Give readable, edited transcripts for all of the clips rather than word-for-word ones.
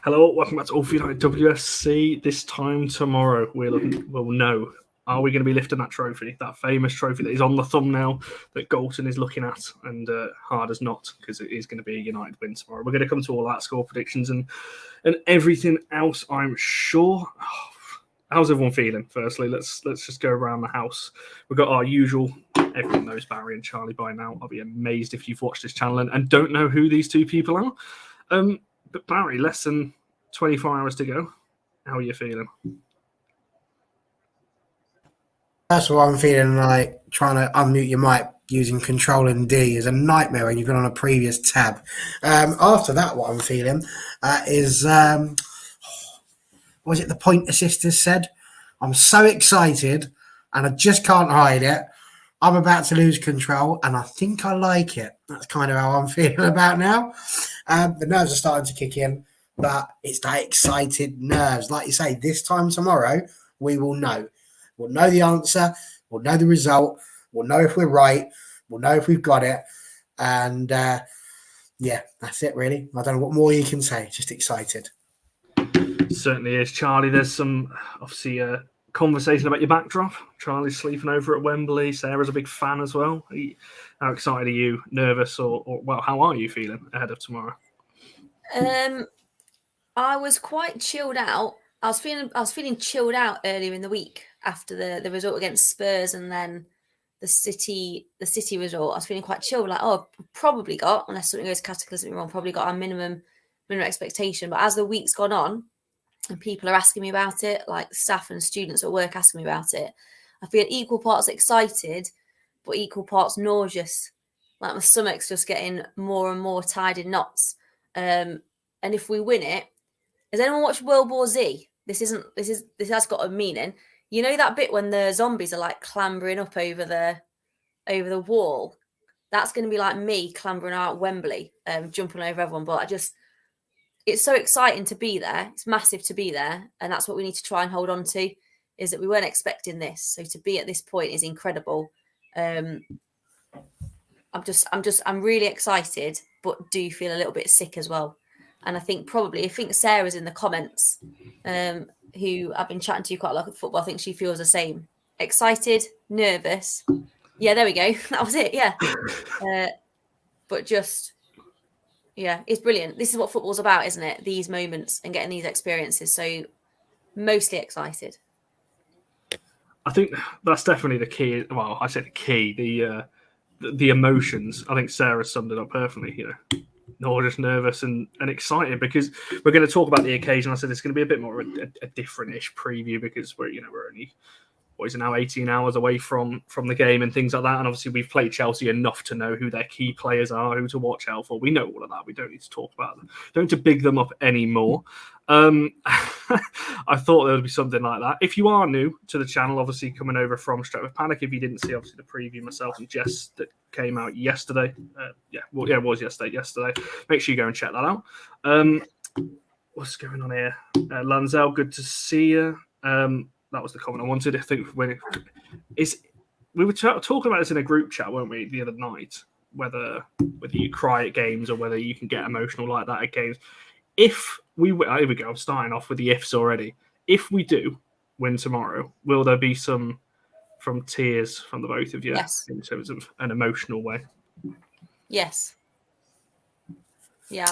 Hello, welcome back to All For United WSC. This time tomorrow, we'll know. Are we going to be lifting that trophy, that famous trophy that is on the thumbnail that Galton is looking at, and hard as not, because it is going to be a United win tomorrow. We're going to come to all that score predictions and everything else, I'm sure. How's everyone feeling? Firstly, let's just go around the house. We've got our usual. Everyone knows Barry and Charlie by now. I'll be amazed if you've watched this channel and don't know who these two people are. But Barry, less than 24 hours to go. How are you feeling? That's what I'm feeling like. Trying to unmute your mic using Control and D is a nightmare when you've been on a previous tab. After that, what I'm feeling is was it the Pointer Sisters said? I'm so excited and I just can't hide it. I'm about to lose control and I think I like it. That's kind of how I'm feeling about now. The nerves are starting to kick in, but it's that excited nerves. Like you say, this time tomorrow, we will know. We'll know the answer. We'll know the result. We'll know if we're right. We'll know if we've got it. And yeah, that's it really. I don't know what more you can say. Just excited. It certainly is. Charlie, there's some, obviously, conversation about your backdrop. Charlie's sleeping over at Wembley. Sarah's a big fan as well. How excited are you? Nervous or well, how are you feeling ahead of tomorrow? I was quite chilled out. I was feeling chilled out earlier in the week after the result against Spurs and then the City result. I was feeling quite chilled, like, oh, probably got, unless something goes cataclysmically wrong, probably got our minimum expectation. But as the week's gone on and people are asking me about it, like staff and students at work asking me about it, I feel equal parts excited, but equal parts nauseous. Like my stomach's just getting more and more tied in knots. And if we win it, has anyone watched World War Z? This has got a meaning. You know that bit when the zombies are like clambering up over the wall? That's going to be like me clambering out Wembley, jumping over everyone. But it's so exciting to be there. It's massive to be there. And that's what we need to try and hold on to, is that we weren't expecting this. So to be at this point is incredible. I'm really excited, but do feel a little bit sick as well. And I think Sarah's in the comments, who I've been chatting to quite a lot of football. I think she feels the same. Excited, nervous. Yeah, there we go. That was it. Yeah. But just, yeah, it's brilliant. This is what football's about, isn't it? These moments and getting these experiences. So mostly excited. I think that's definitely the key. Well, I said the key, the emotions. I think Sarah summed it up perfectly, Nor just nervous and excited, because we're going to talk about the occasion. I said it's going to be a bit more a different-ish preview, because we're only now 18 hours away from the game and things like that. And obviously we've played Chelsea enough to know who their key players are, who to watch out for. We know all of that. We don't need to talk about them. Don't need to big them up anymore. I thought there would be something like that. If you are new to the channel, obviously coming over from Straight with Panic, if you didn't see obviously the preview myself and Jess that came out yesterday, it was yesterday. Make sure you go and check that out. What's going on here? Lanzel, good to see you. That was the comment I wanted. I think we were talking about this in a group chat, weren't we, the other night? Whether you cry at games or whether you can get emotional like that at games. If we here we go. I'm starting off with the ifs already. If we do win tomorrow, will there be some tears from the both of you? Yes. In terms of an emotional way? Yes. Yeah,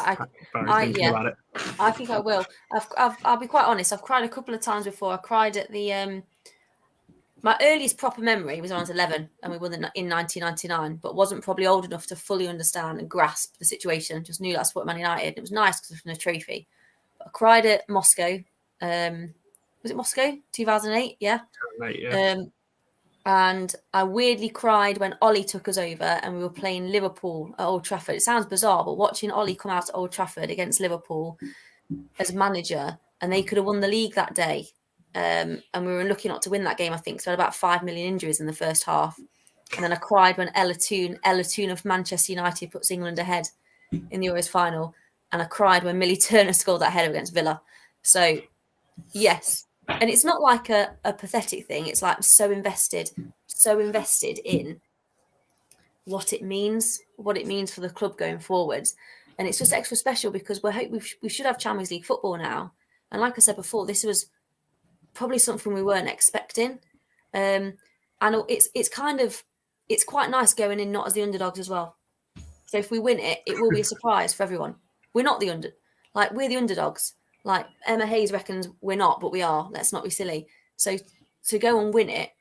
about it. I think I will. I'll be quite honest. I've cried a couple of times before. I cried at the my earliest proper memory was when I was 11 and we won in 1999, but wasn't probably old enough to fully understand and grasp the situation. Just knew that's what Man United. It was nice because it was a trophy. But I cried at Moscow. Was it Moscow? 2008? Yeah. 2008, yeah. And I weirdly cried when Ollie took us over and we were playing Liverpool at Old Trafford. It sounds bizarre, but watching Ollie come out at Old Trafford against Liverpool as manager, and they could have won the league that day. And we were lucky not to win that game, I think. So I had about 5 million injuries in the first half. And then I cried when Ella Toone of Manchester United puts England ahead in the Euros final. And I cried when Millie Turner scored that header against Villa. So, yes. And it's not like a pathetic thing. It's like so invested in what it means for the club going forward. And it's just extra special because we should have Champions League football now. And like I said before, this was probably something we weren't expecting. And it's quite nice going in not as the underdogs as well. So if we win it, it will be a surprise for everyone. We're not we're the underdogs. Like Emma Hayes reckons we're not, but we are. Let's not be silly. So to go and win it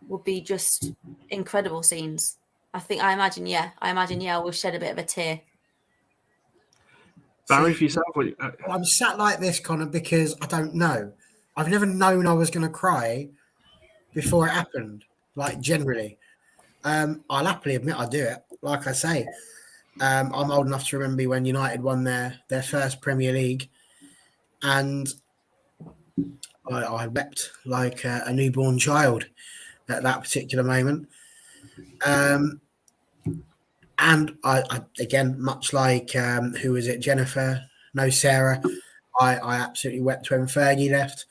would be just incredible scenes. I imagine, we'll shed a bit of a tear. Barry, for yourself, I'm sat like this, Connor, because I don't know. I've never known I was going to cry before it happened. Like generally, I'll happily admit I do it. Like I say, I'm old enough to remember when United won their first Premier League, and I wept like a newborn child at that particular moment. And I again, much like who was it, Jennifer? No, Sarah. I absolutely wept when Fergie left.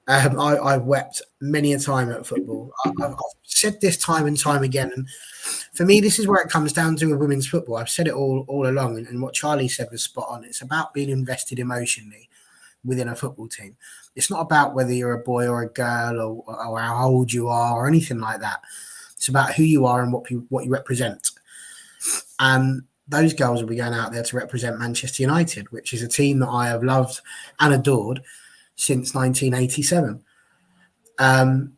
I've wept many a time at football. I've said this time and time again. And for me, this is where it comes down to with women's football. I've said it all along. And what Charlie said was spot on. It's about being invested emotionally within a football team. It's not about whether you're a boy or a girl or how old you are or anything like that. It's about who you are and what you represent. And those girls will be going out there to represent Manchester United, which is a team that I have loved and adored since 1987. The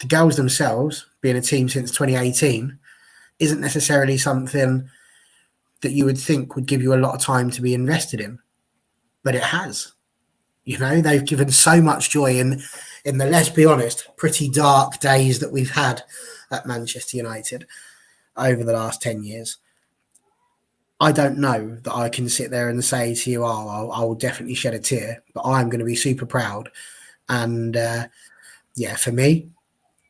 girls themselves, being a team since 2018, isn't necessarily something that you would think would give you a lot of time to be invested in, but it has. You know, they've given so much joy in the, let's be honest, pretty dark days that we've had at Manchester United over the last 10 years. I don't know that I can sit there and say to you, I will definitely shed a tear, but I'm going to be super proud. And for me,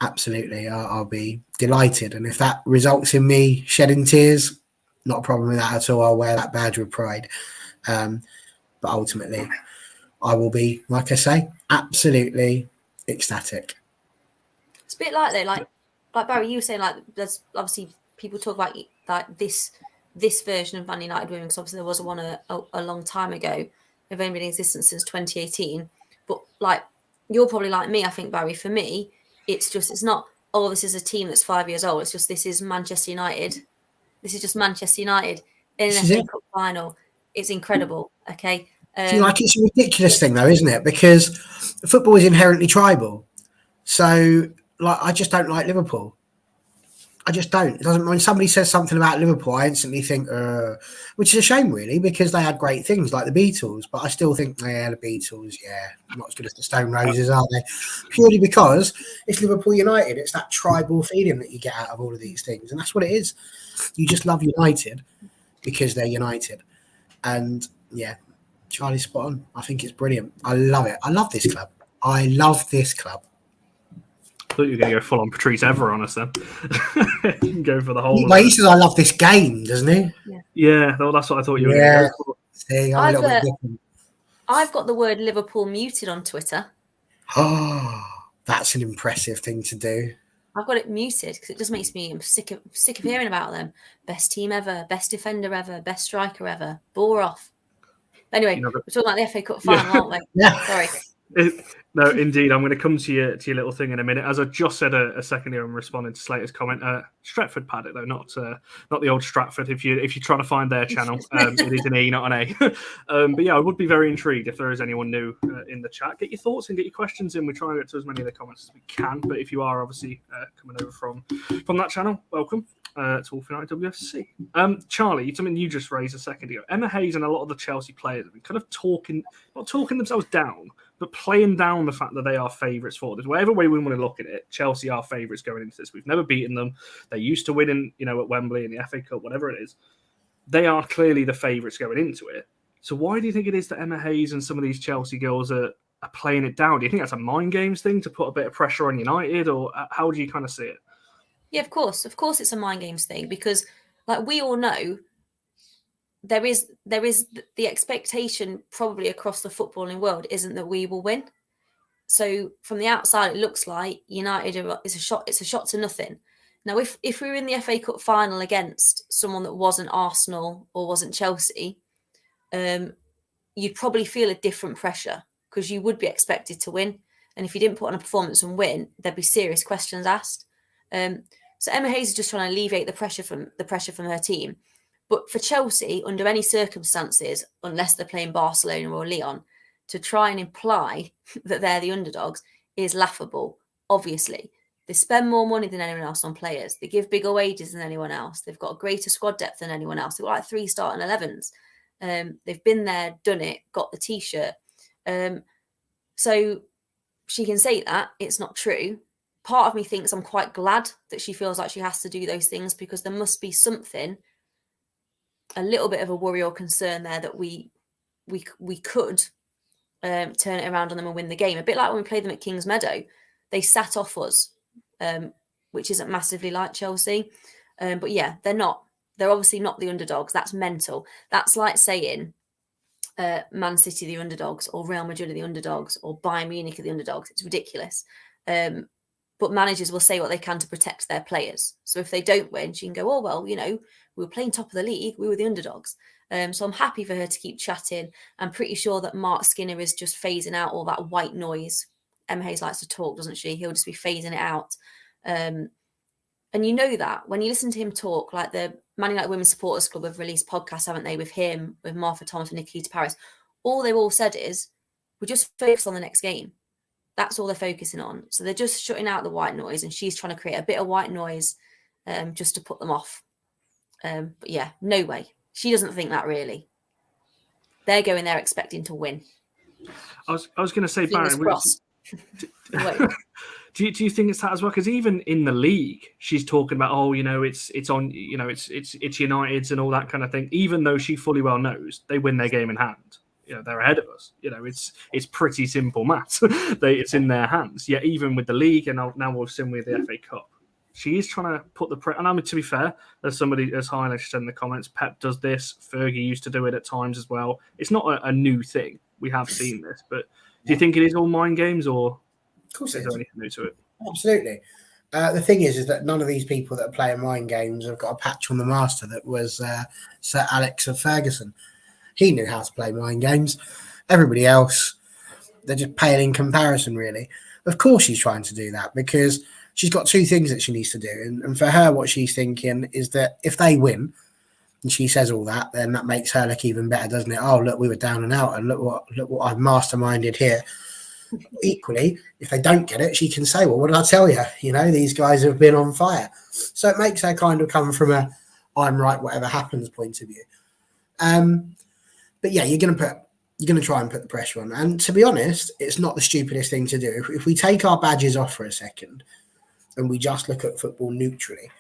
absolutely, I'll be delighted. And if that results in me shedding tears, not a problem with that at all. I'll wear that badge with pride. But ultimately, I will be, like I say, absolutely ecstatic. It's a bit like though, like Barry, you were saying, like there's obviously people talk about like this version of Man United women, because obviously there was one a long time ago. They've only been in existence since 2018. But like you're probably like me, I think, Barry. For me, it's not, oh, this is a team that's 5 years old. It's just, this is Manchester United. This is just Manchester United in an FA Cup final. It's incredible. Okay. It's a ridiculous thing though, isn't it? Because football is inherently tribal. So like, I just don't like Liverpool. I just don't. It doesn't. When somebody says something about Liverpool, I instantly think, which is a shame, really, because they had great things like the Beatles. But I still think, the Beatles, not as good as the Stone Roses, are they? Purely because it's Liverpool United. It's that tribal feeling that you get out of all of these things, and that's what it is. You just love United because they're United, and Charlie's spot on. I think it's brilliant. I love it. I love this club. I thought you were going to go full on Patrice Evra on us then. Go for the whole. Well, he says I love this game, doesn't he? Yeah, that's what I thought you were going to go for. See, I'm a little bit different. I've got the word Liverpool muted on Twitter. Oh, that's an impressive thing to do. I've got it muted because it just makes me sick of hearing about them. Best team ever, best defender ever, best striker ever. Bore off. Anyway, we're talking about the FA Cup final, aren't we? Yeah. Sorry. No, indeed. I'm going to come to your little thing in a minute. As I just said a second ago, I'm responding to Slater's comment. Stretford Paddock, though, not the old Stratford. If you're trying to find their channel, it is an E, not an A. But I would be very intrigued if there is anyone new in the chat. Get your thoughts and get your questions in. We try and get to as many of the comments as we can. But if you are obviously coming over from that channel, welcome. To All For United WFC. Charlie, something you just raised a second ago. Emma Hayes and a lot of the Chelsea players have been kind of not talking themselves down, but playing down the fact that they are favourites for this. Whatever way we want to look at it, Chelsea are favourites going into this. We've never beaten them. They're used to winning, at Wembley in the FA Cup, whatever it is. They are clearly the favourites going into it. So why do you think it is that Emma Hayes and some of these Chelsea girls are playing it down? Do you think that's a mind games thing to put a bit of pressure on United, or how do you kind of see it? Yeah, of course. Of course it's a mind games thing because, like, we all know there is the expectation probably across the footballing world isn't that we will win. So from the outside, it looks like United it's a shot to nothing. Now, if we were in the FA Cup final against someone that wasn't Arsenal or wasn't Chelsea, you'd probably feel a different pressure because you would be expected to win. And if you didn't put on a performance and win, there'd be serious questions asked. So Emma Hayes is just trying to alleviate the pressure from her team. But for Chelsea, under any circumstances, unless they're playing Barcelona or Lyon, to try and imply that they're the underdogs is laughable, obviously. They spend more money than anyone else on players. They give bigger wages than anyone else. They've got a greater squad depth than anyone else. They've got like 3 starting 11s. They've been there, done it, got the T-shirt. So she can say that. It's not true. Part of me thinks I'm quite glad that she feels like she has to do those things because there must be something, a little bit of a worry or concern there that we could turn it around on them and win the game. A bit like when we played them at Kings Meadow. They sat off us, which isn't massively like Chelsea. But yeah, they're not. They're obviously not the underdogs. That's mental. That's like saying Man City the underdogs or Real Madrid are the underdogs or Bayern Munich are the underdogs. It's ridiculous. But managers will say what they can to protect their players. So if they don't win, she can go, oh, well, we were playing top of the league. We were the underdogs. So I'm happy for her to keep chatting. I'm pretty sure that Mark Skinner is just phasing out all that white noise. Emma Hayes likes to talk, doesn't she? He'll just be phasing it out. And you know that when you listen to him talk, like the Man United Women's Supporters Club have released podcasts, haven't they, with him, with Martha Thomas and Nikita Paris. All they've all said is, we're just focused on the next game. That's all they're focusing on. So they're just shutting out the white noise and she's trying to create a bit of white noise just to put them off. But yeah, no way. She doesn't think that really. They're going there expecting to win. I was going to say, Fingers Baron, crossed. do you think it's that as well? Because even in the league, she's talking about, it's on, it's United's and all that kind of thing. Even though she fully well knows they win their game in hand. They're ahead of us. It's pretty simple maths. It's in their hands. Yet even with the league and now we've seen with the FA Cup, she is trying to put the pressure. And I mean, to be fair, as somebody as highlighted in the comments, Pep does this. Fergie used to do it at times as well. It's not a new thing. We have seen this, but do you think it is all mind games, or of course is there anything new to it? Absolutely. The thing is that none of these people that are playing mind games have got a patch on the master that was Sir Alex of Ferguson. He knew how to play mind games. Everybody else, they're just pale in comparison, really. Of course she's trying to do that because she's got 2 things that she needs to do. And for her, what she's thinking is that if they win, and she says all that, then that makes her look even better, doesn't it? Oh, look, we were down and out, and look what I've masterminded here. Equally, if they don't get it, she can say, well, what did I tell you? These guys have been on fire. So it makes her kind of come from a I'm right, whatever happens point of view. But yeah, you're going to try and put the pressure on. And to be honest, it's not the stupidest thing to do. If we take our badges off for a second and we just look at football neutrally,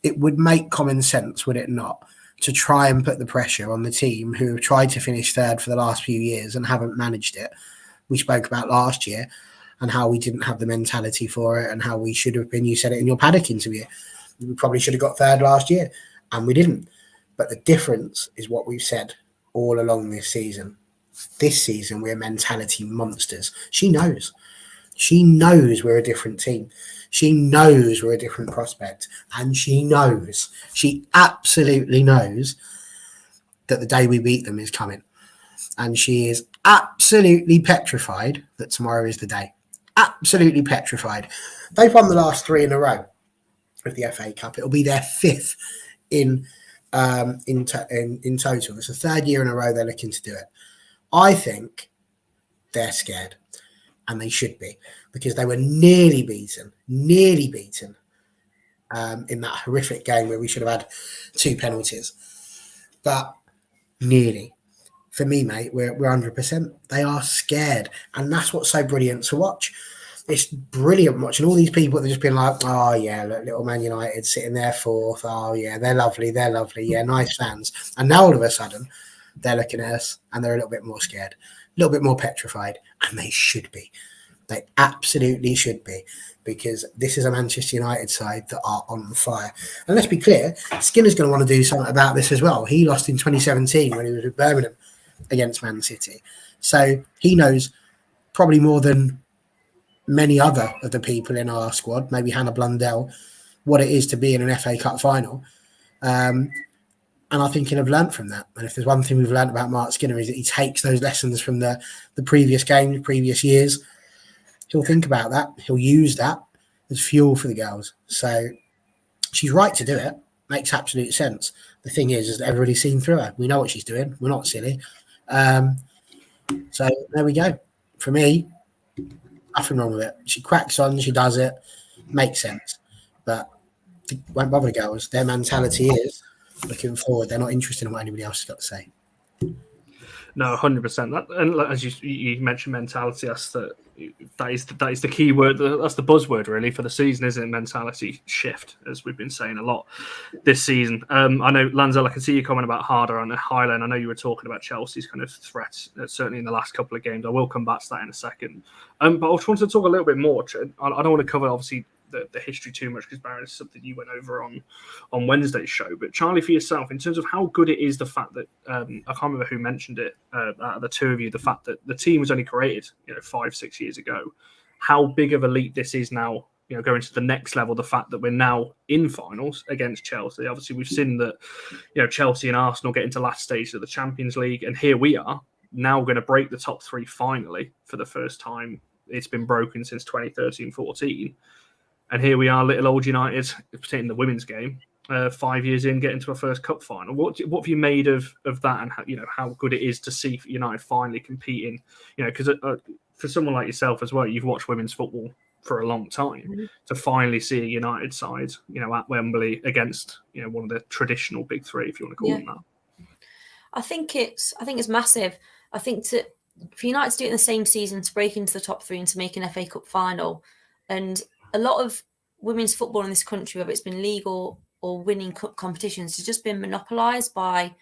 it would make common sense, would it not, to try and put the pressure on the team who have tried to finish third for the last few years and haven't managed it. We spoke about last year and how we didn't have the mentality for it and how we should have been. You said it in your Paddock interview. We probably should have got third last year and we didn't. But the difference is what we've said all along this season. This season, we're mentality monsters. She knows. She knows we're a different team. She knows we're a different prospect. And she absolutely knows that the day we beat them is coming. And she is absolutely petrified that tomorrow is the day. Absolutely petrified. They've won the last 3 in a row of the FA Cup. It'll be their 5th in total. It's the 3rd year in a row they're looking to do it. I think they're scared, and they should be, because they were nearly beaten in that horrific game where we should have had 2 penalties. But nearly. For me, mate, we're 100%. They are scared, and that's what's so brilliant to watch. It's brilliant watching all these people that have just been like, oh, yeah, look, little Man United sitting there 4th. Oh, yeah, they're lovely. Yeah, nice fans. And now all of a sudden, they're looking at us and they're a little bit more scared, a little bit more petrified, and they should be. They absolutely should be, because this is a Manchester United side that are on fire. And let's be clear, Skinner's going to want to do something about this as well. He lost in 2017 when he was with Birmingham against Man City. So he knows probably more than many other of the people in our squad, maybe Hannah Blundell, what it is to be in an FA Cup final. And I think he'll have learnt from that. And if there's one thing we've learnt about Mark Skinner is that he takes those lessons from the previous games, previous years. He'll think about that. He'll use that as fuel for the girls. So she's right to do it. Makes absolute sense. The thing is that everybody's seen through her. We know what she's doing. We're not silly. So there we go. For me, nothing wrong with it. She cracks on. She does it. Makes sense. But it won't bother the girls. Their mentality is looking forward. They're not interested in what anybody else has got to say. No, 100%. And as you mentioned, mentality. That is the key word. That's the buzzword really for the season, isn't it? Mentality shift, as we've been saying a lot this season. I know, Lanzel, I can see you comment about Harder on the Highland. I know you were talking about Chelsea's kind of threats, certainly in the last couple of games. I will come back to that in a second. But I just wanted to talk a little bit more. I don't want to cover obviously the history too much because Baron is something you went over on Wednesday's show. But Charlie, for yourself, in terms of how good it is, the fact that I can't remember who mentioned it, the two of you, the fact that the team was only created 5-6 years ago, how big of a leap this is now, going to the next level. The fact that we're now in finals against Chelsea. Obviously, we've seen that Chelsea and Arsenal get into last stage of the Champions League, and here we are now going to break the top three finally for the first time. It's been broken since 2013-14. And here we are, little old United, particularly in the women's game, 5 years in, getting to a first cup final. What have you made of that, and how good it is to see United finally competing? Because for someone like yourself as well, you've watched women's football for a long time. Mm-hmm. To finally see a United side, at Wembley against one of the traditional big three, if you want to call them that. I think it's massive. I think for United to do it in the same season, to break into the top three and to make an FA Cup final, and a lot of women's football in this country, whether it's been league or winning cup competitions, has just been monopolised by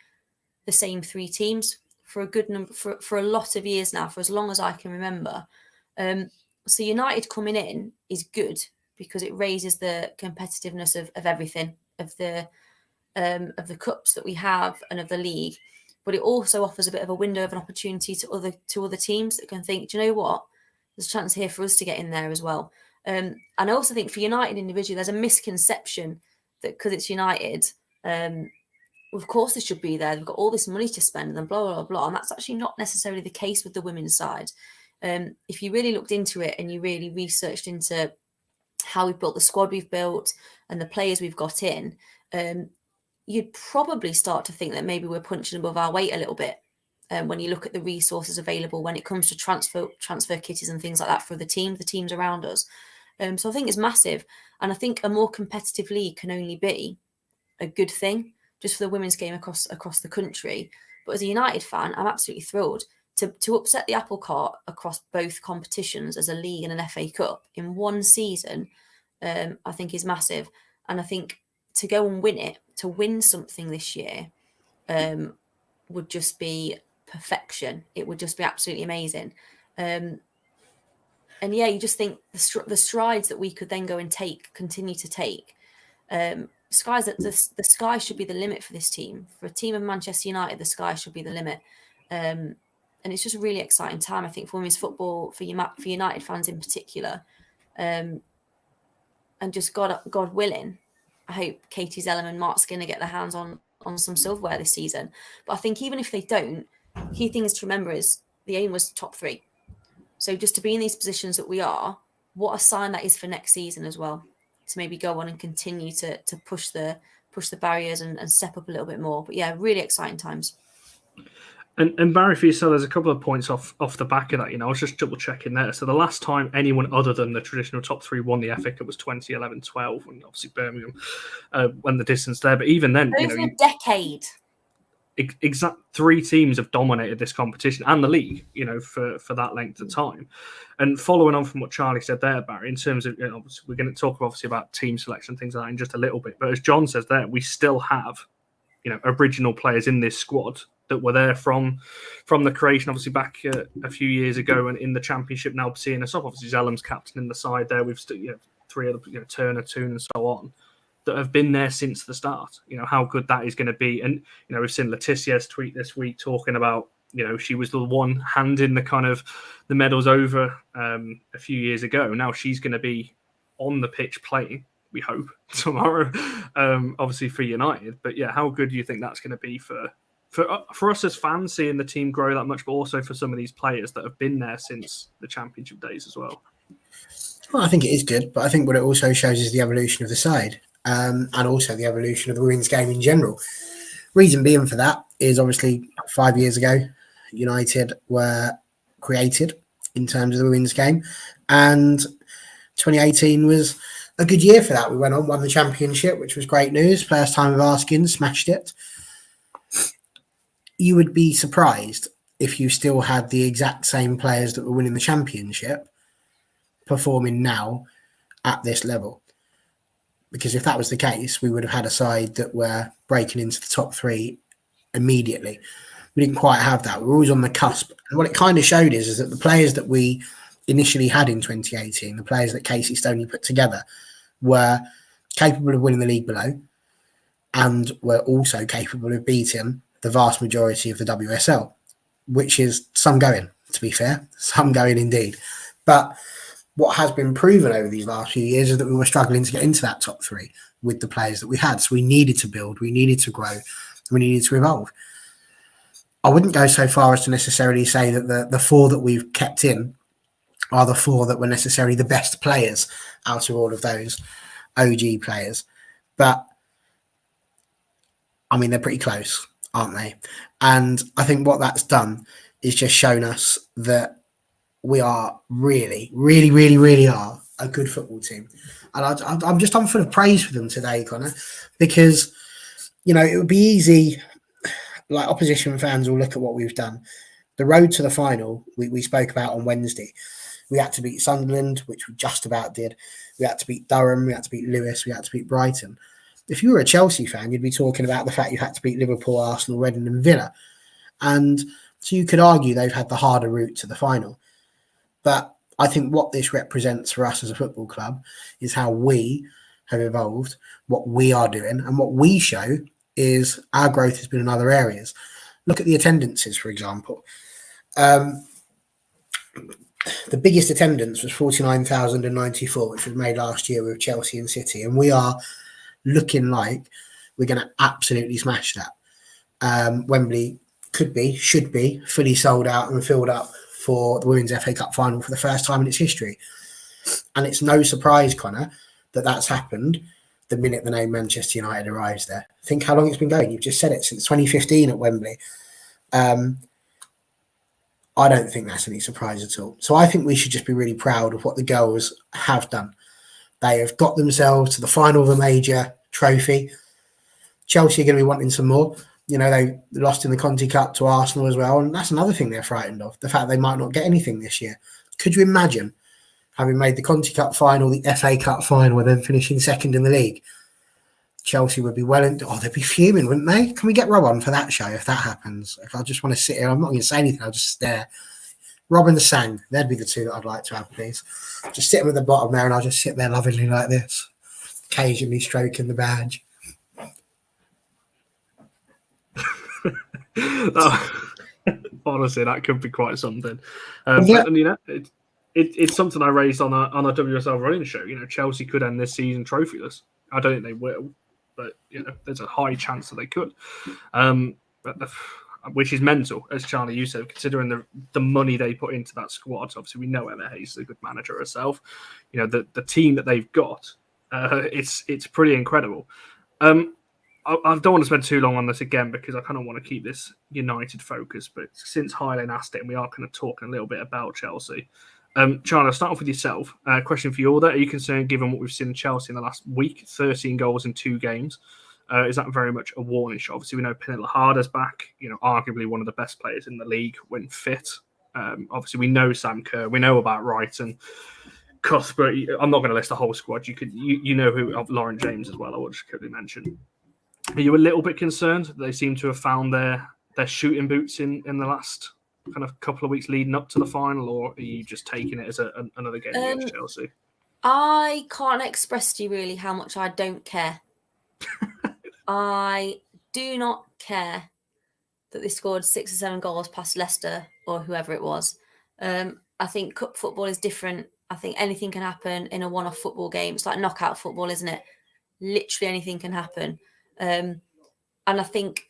the same three teams for a good number, for a lot of years now, for as long as I can remember. So United coming in is good because it raises the competitiveness of everything, of the cups that we have and of the league. But it also offers a bit of a window of an opportunity to other teams that can think, do you know what? There's a chance here for us to get in there as well. And I also think for United individually, there's a misconception that because it's United, of course they should be there. They've got all this money to spend and blah, blah, blah. And that's actually not necessarily the case with the women's side. If you really looked into it and you really researched into how we've built the squad we've built and the players we've got in, you'd probably start to think that maybe we're punching above our weight a little bit. When you look at the resources available when it comes to transfer kitties and things like that for the teams around us. So I think it's massive. And I think a more competitive league can only be a good thing just for the women's game across the country. But as a United fan, I'm absolutely thrilled to upset the apple cart across both competitions as a league and an FA Cup in one season. I think is massive. And I think to go and win it, to win something this year would just be perfection. It would just be absolutely amazing. And yeah, you just think the strides that we could then go and continue to take. The sky should be the limit for this team. For a team of Manchester United, the sky should be the limit. And it's just a really exciting time, I think, for women's football, for United fans in particular. And just God willing, I hope Katie Zellum and Mark Skinner get their hands on some silverware this season. But I think even if they don't, key things to remember is the aim was top three. So just to be in these positions that we are, what a sign that is for next season as well, to maybe go on and continue to push the barriers and step up a little bit more. But yeah, really exciting times. And Barry, for yourself, there's a couple of points off the back of that. I was just double checking there. So the last time anyone other than the traditional top three won the FA Cup was 2011-12, and obviously Birmingham went the distance there. But even then, over a decade. Exact three teams have dominated this competition and the league, for that length of time. And following on from what Charlie said there, Barry, in terms of, obviously we're going to talk obviously about team selection, things like that in just a little bit. But as John says there, we still have, original players in this squad that were there from the creation, obviously back a few years ago, and in the Championship now seeing us off. Obviously Zellum's captain in the side there. We've still, three other, Turner, Toon, and so on, that have been there since the start. How good that is going to be. And, we've seen Letitia's tweet this week talking about, she was the one handing the kind of the medals over a few years ago. Now she's going to be on the pitch playing we hope tomorrow, obviously for United. But yeah, how good do you think that's going to be for us as fans, seeing the team grow that much, but also for some of these players that have been there since the championship days as well? Well, I think it is good, but I think what it also shows is the evolution of the side, and also the evolution of the women's game in general. Reason being for that is obviously 5 years ago, United were created in terms of the women's game, and 2018 was a good year for that. We went on, won the championship, which was great news. First time of asking, smashed it. You would be surprised if you still had the exact same players that were winning the championship performing now at this level. Because if that was the case, we would have had a side that were breaking into the top three immediately. We didn't quite have that. We were always on the cusp. And what it kind of showed is that the players that we initially had in 2018, the players that Casey Stoney put together, were capable of winning the league below and were also capable of beating the vast majority of the WSL, which is some going, to be fair. Some going indeed. But what has been proven over these last few years is that we were struggling to get into that top three with the players that we had. So we needed to build, we needed to grow, we needed to evolve. I wouldn't go so far as to necessarily say that the four that we've kept in are the four that were necessarily the best players out of all of those OG players. But, I mean, they're pretty close, aren't they? And I think what that's done is just shown us that we are really are a good football team. And I'm full of praise for them today, Connor, because, you know, it would be easy. Like, opposition fans will look at what we've done. The road to the final, we spoke about on Wednesday. We had to beat Sunderland, which we just about did. We had to beat Durham. We had to beat Lewis. We had to beat Brighton. If you were a Chelsea fan, you'd be talking about the fact you had to beat Liverpool, Arsenal, Reading and Villa. And so you could argue they've had the harder route to the final. But I think what this represents for us as a football club is how we have evolved, what we are doing, and what we show is our growth has been in other areas. Look at the attendances, for example. The biggest attendance was 49,094, which was made last year with Chelsea and City. And we are looking like we're going to absolutely smash that. Wembley should be fully sold out and filled up for the Women's FA Cup final for the first time in its history. And it's no surprise, Connor, that that's happened the minute the name Manchester United arrives there. Think how long it's been going. You've just said it, since 2015 at Wembley. I don't think that's any surprise at all. So I think we should just be really proud of what the girls have done. They have got themselves to the final of a major trophy. Chelsea are going to be wanting some more. You know, they lost in the Conti Cup to Arsenal as well. And that's another thing they're frightened of, the fact they might not get anything this year. Could you imagine having made the Conti Cup final, the FA Cup final, and then finishing second in the league? Chelsea would be they'd be fuming, wouldn't they? Can we get Rob on for that show if that happens? If I just want to sit here, I'm not going to say anything, I'll just stare. Rob and the Sang, they'd be the two that I'd like to have, please. Just sit them at the bottom there and I'll just sit there lovingly like this, occasionally stroking the badge. Honestly, that could be quite something. But, you know, it's something I raised on a WSL running show. You know, Chelsea could end this season trophyless. I don't think they will, but you know, there's a high chance that they could. Which is mental, as Charlie, you said, considering the money they put into that squad. Obviously, we know Emma Hayes is a good manager herself. You know, the team that they've got, it's pretty incredible. I don't want to spend too long on this again because I kind of want to keep this United focus. But since Highland asked it, and we are kind of talking a little bit about Chelsea. Charlie, I'll start off with yourself. Question for you all there. Are you concerned, given what we've seen in Chelsea in the last week, 13 goals in 2 games? Is that very much a warning shot? Obviously, we know Pernilla Harder's back, you know, arguably one of the best players in the league when fit. Obviously, we know Sam Kerr. We know about Wright and Cuthbert. I'm not going to list the whole squad. You know who, of Lauren James as well, I will just quickly mention. Are you a little bit concerned that they seem to have found their shooting boots in the last kind of couple of weeks leading up to the final, or are you just taking it as another game against Chelsea? I can't express to you really how much I don't care. I do not care that they scored 6 or 7 goals past Leicester or whoever it was. I think cup football is different. I think anything can happen in a one-off football game. It's like knockout football, isn't it? Literally anything can happen. And I think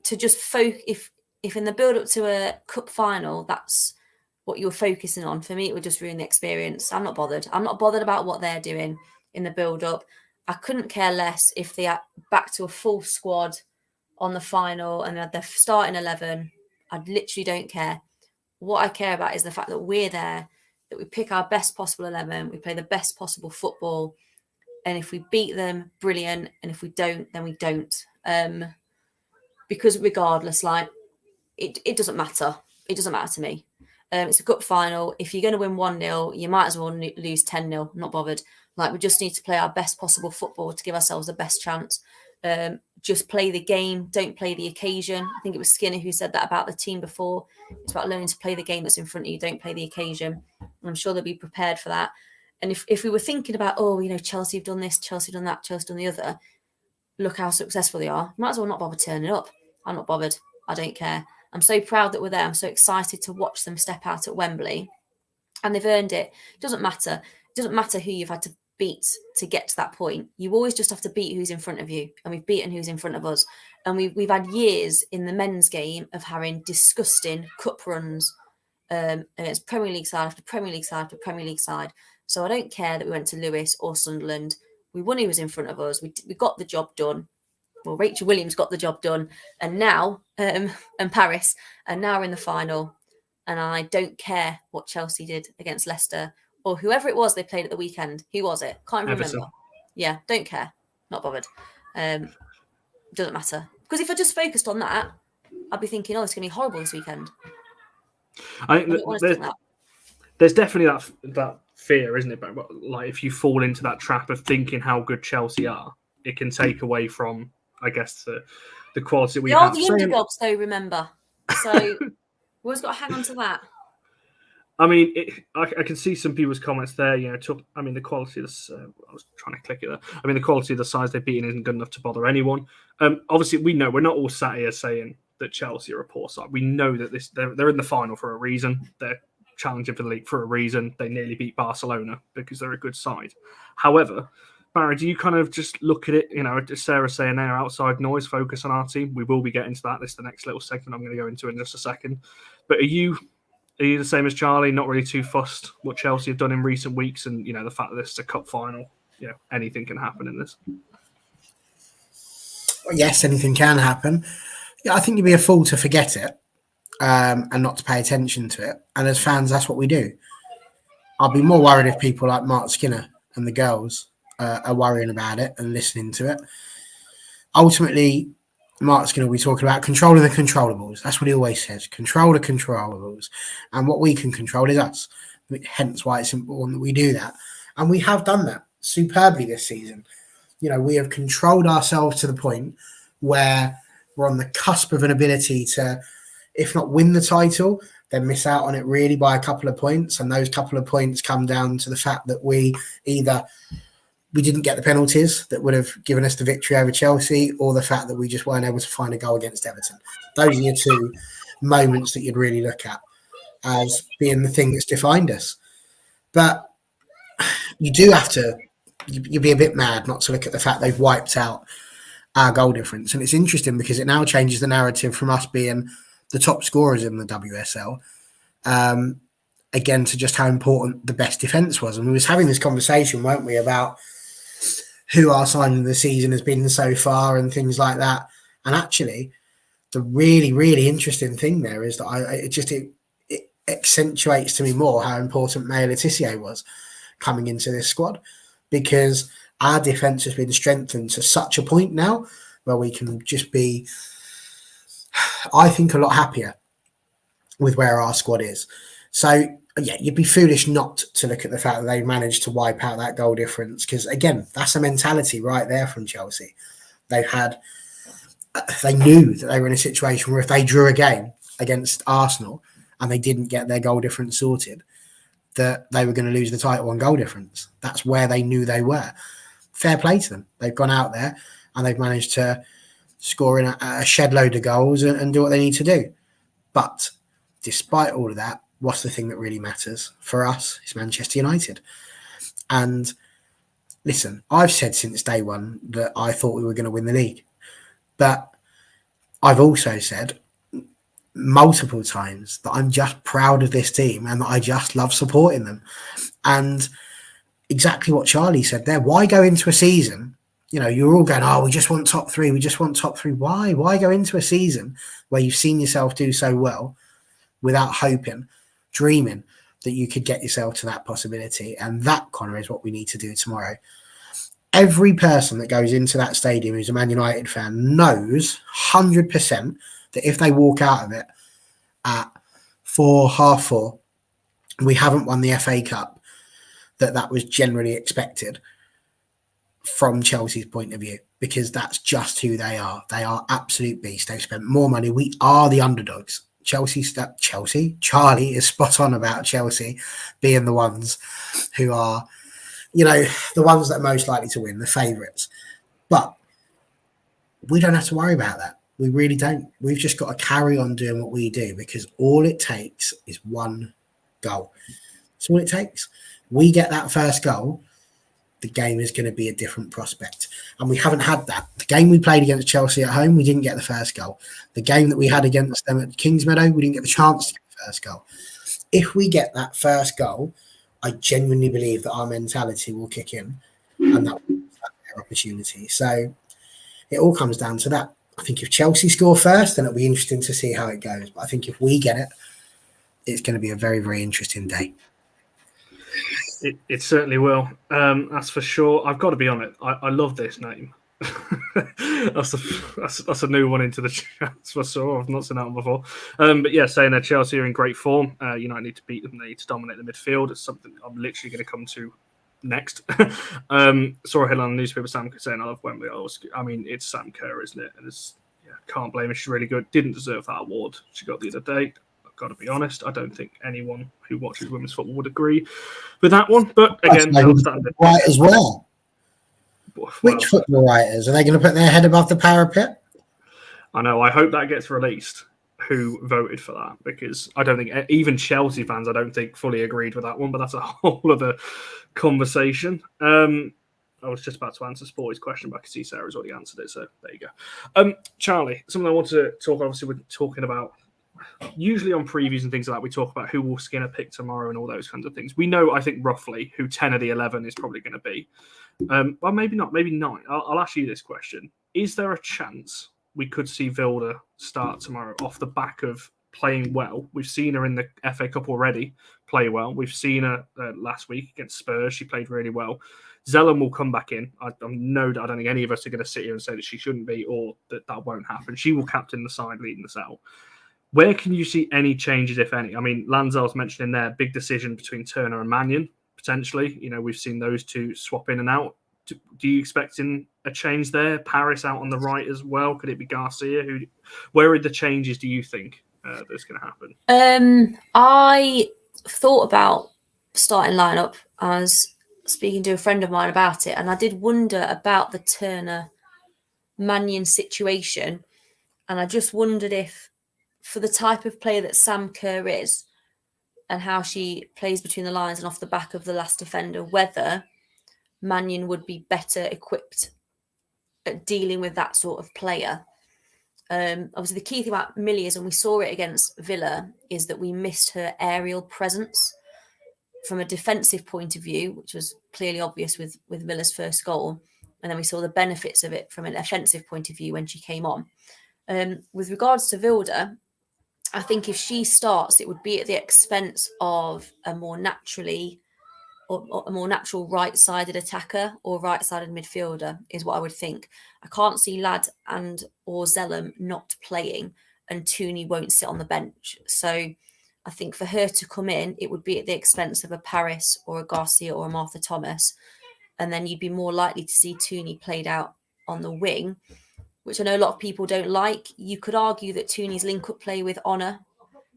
to just if in the build up to a cup final, that's what you're focusing on, for me, it would just ruin the experience. I'm not bothered. I'm not bothered about what they're doing in the build up. I couldn't care less if they are back to a full squad on the final and they're starting 11. I literally don't care. What I care about is the fact that we're there, that we pick our best possible 11, we play the best possible football. And if we beat them, brilliant. And if we don't, then we don't. Because regardless, like, it doesn't matter. It doesn't matter to me. It's a cup final. If you're going to win 1-0, you might as well lose 10-0. Not bothered. Like, we just need to play our best possible football to give ourselves the best chance. Just play the game. Don't play the occasion. I think it was Skinner who said that about the team before. It's about learning to play the game that's in front of you. Don't play the occasion. I'm sure they'll be prepared for that. And if we were thinking about, Chelsea have done this, Chelsea have done that, Chelsea have done the other, look how successful they are. Might as well not bother turning up. I'm not bothered. I don't care. I'm so proud that we're there. I'm so excited to watch them step out at Wembley. And they've earned it. It doesn't matter. It doesn't matter who you've had to beat to get to that point. You always just have to beat who's in front of you. And we've beaten who's in front of us. And we've had years in the men's game of having disgusting cup runs against Premier League side after Premier League side after Premier League side. So I don't care that we went to Lewis or Sunderland. We won who was in front of us. We got the job done. Well, Rachel Williams got the job done, and now, and Paris, and now we're in the final. And I don't care what Chelsea did against Leicester or whoever it was they played at the weekend. Who was it? Can't remember. Everton. Yeah, don't care. Not bothered. Doesn't matter. Because if I just focused on that, I'd be thinking, it's going to be horrible this weekend. I think there's definitely that fear, isn't it? But like, if you fall into that trap of thinking how good Chelsea are, it can take away from, I guess, the quality that we have. They are the underdogs, though, remember. So we've always got to hang on to that. I mean, I can see some people's comments there. The quality of this. I was trying to click it there. I mean, the quality of the sides they've beaten isn't good enough to bother anyone. Obviously, we know we're not all sat here saying that Chelsea are a poor side. We know that they're in the final for a reason. They're challenging for the league for a reason. They nearly beat Barcelona because they're a good side. However, Barry, do you kind of just look at it, as Sarah saying there, outside noise, focus on our team? We will be getting to that. This is the next little segment I'm going to go into in just a second. But are you the same as Charlie, not really too fussed what Chelsea have done in recent weeks and, the fact that this is a cup final? Anything can happen in this. Well, yes, anything can happen. Yeah, I think you'd be a fool to forget it and not to pay attention to it. And as fans, that's what we do. I'll be more worried if people like Mark Skinner and the girls are worrying about it and listening to it. Ultimately, Mark's going to be talking about controlling the controllables. That's what he always says. Control the controllables. And what we can control is us. Hence why it's important that we do that. And we have done that superbly this season. We have controlled ourselves to the point where we're on the cusp of an ability to, if not win the title, then miss out on it really by a couple of points. And those couple of points come down to the fact that we didn't get the penalties that would have given us the victory over Chelsea, or the fact that we just weren't able to find a goal against Everton. Those are your two moments that you'd really look at as being the thing that's defined us. But you do have to, you'd be a bit mad not to look at the fact they've wiped out our goal difference. And it's interesting because it now changes the narrative from us being the top scorers in the WSL, again, to just how important the best defence was. And we was having this conversation, weren't we, about who our signing of the season has been so far and things like that. And actually, the really, really interesting thing there is that it accentuates to me more how important Maya Letitia was coming into this squad, because our defence has been strengthened to such a point now where we can just be, I think, a lot happier with where our squad is. So, yeah, you'd be foolish not to look at the fact that they managed to wipe out that goal difference, because, again, that's a mentality right there from Chelsea. They knew that they were in a situation where if they drew a game against Arsenal and they didn't get their goal difference sorted, that they were going to lose the title on goal difference. That's where they knew they were. Fair play to them. They've gone out there and they've managed to score in a shed load of goals and do what they need to do. But despite all of that, what's the thing that really matters for us? It's Manchester United. And listen, I've said since day one that I thought we were going to win the league. But I've also said multiple times that I'm just proud of this team and that I just love supporting them. And exactly what Charlie said there. Why go into a season? You're all going, oh, we just want top three. We just want top three. Why? Why go into a season where you've seen yourself do so well without hoping, dreaming that you could get yourself to that possibility? And that, Connor, is what we need to do tomorrow. Every person that goes into that stadium who's a Man United fan knows 100% that if they walk out of it at 4:30, we haven't won the FA Cup, that was generally expected from Chelsea's point of view, because that's just who they are. They are absolute beasts. They've spent more money. We are the underdogs. Charlie is spot on about Chelsea being the ones who are, the ones that are most likely to win, the favourites. But we don't have to worry about that. We really don't. We've just got to carry on doing what we do, because all it takes is one goal. That's all it takes. We get that first goal, the game is going to be a different prospect. And we haven't had that. The game we played against Chelsea at home, we didn't get the first goal. The game that we had against them at Kingsmeadow, we didn't get the chance to get the first goal. If we get that first goal, I genuinely believe that our mentality will kick in, and that will be their opportunity. So it all comes down to that. I think if Chelsea score first, then it'll be interesting to see how it goes. But I think if we get it, it's going to be a very, very interesting day. It certainly will. That's for sure. I've got to be on it. I love this name. that's a new one into the chat for sure. I've not seen that one before. But yeah, saying that Chelsea are in great form. United need to beat them. They need to dominate the midfield. It's something I'm literally going to come to next. Saw a headline on the newspaper, Sam saying I love Wembley. It's Sam Kerr, isn't it? And can't blame her. She's really good. Didn't deserve that award she got the other day. Got to be honest, I don't think anyone who watches women's football would agree with that one. But again, right as well. Which football writers are they going to put their head above the parapet? I know. I hope that gets released. Who voted for that? Because I don't think even Chelsea fans, I don't think fully agreed with that one. But that's a whole other conversation. I was just about to answer Sporty's question, but I can see Sarah's already answered it. So there you go. Charlie, something I want to talk. Obviously, we're talking about. Usually on previews and things like that, we talk about who will skin a pick tomorrow and all those kinds of things. We know, I think, roughly who 10 of the 11 is probably going to be. Well, maybe not, maybe 9. I'll ask you this question. Is there a chance we could see Vilda start tomorrow off the back of playing well? We've seen her in the FA Cup already play well. We've seen her last week against Spurs. She played really well. Zellum will come back in. I don't think any of us are going to sit here and say that she shouldn't be or that won't happen. She will captain the side leading us out. Where can you see any changes, if any? I mean, Lanzell's mentioned in there, big decision between Turner and Mannion, potentially. We've seen those two swap in and out. Do you expect a change there? Paris out on the right as well? Could it be Garcia? Where are the changes, do you think, that's going to happen? I thought about starting lineup. I was speaking to a friend of mine about it, and I did wonder about the Turner-Mannion situation. And I just wondered if, for the type of player that Sam Kerr is and how she plays between the lines and off the back of the last defender, whether Mannion would be better equipped at dealing with that sort of player. Obviously, the key thing about Millie is, and we saw it against Villa, is that we missed her aerial presence from a defensive point of view, which was clearly obvious with Villa's first goal. And then we saw the benefits of it from an offensive point of view when she came on. With regards to Vilda, I think if she starts, it would be at the expense of a more natural right-sided attacker or right-sided midfielder, is what I would think. I can't see Ladd or Zellum not playing, and Tooney won't sit on the bench. So I think for her to come in, it would be at the expense of a Paris or a Garcia or a Martha Thomas. And then you'd be more likely to see Tooney played out on the wing, which I know a lot of people don't like. You could argue that Tooney's link-up play with Honor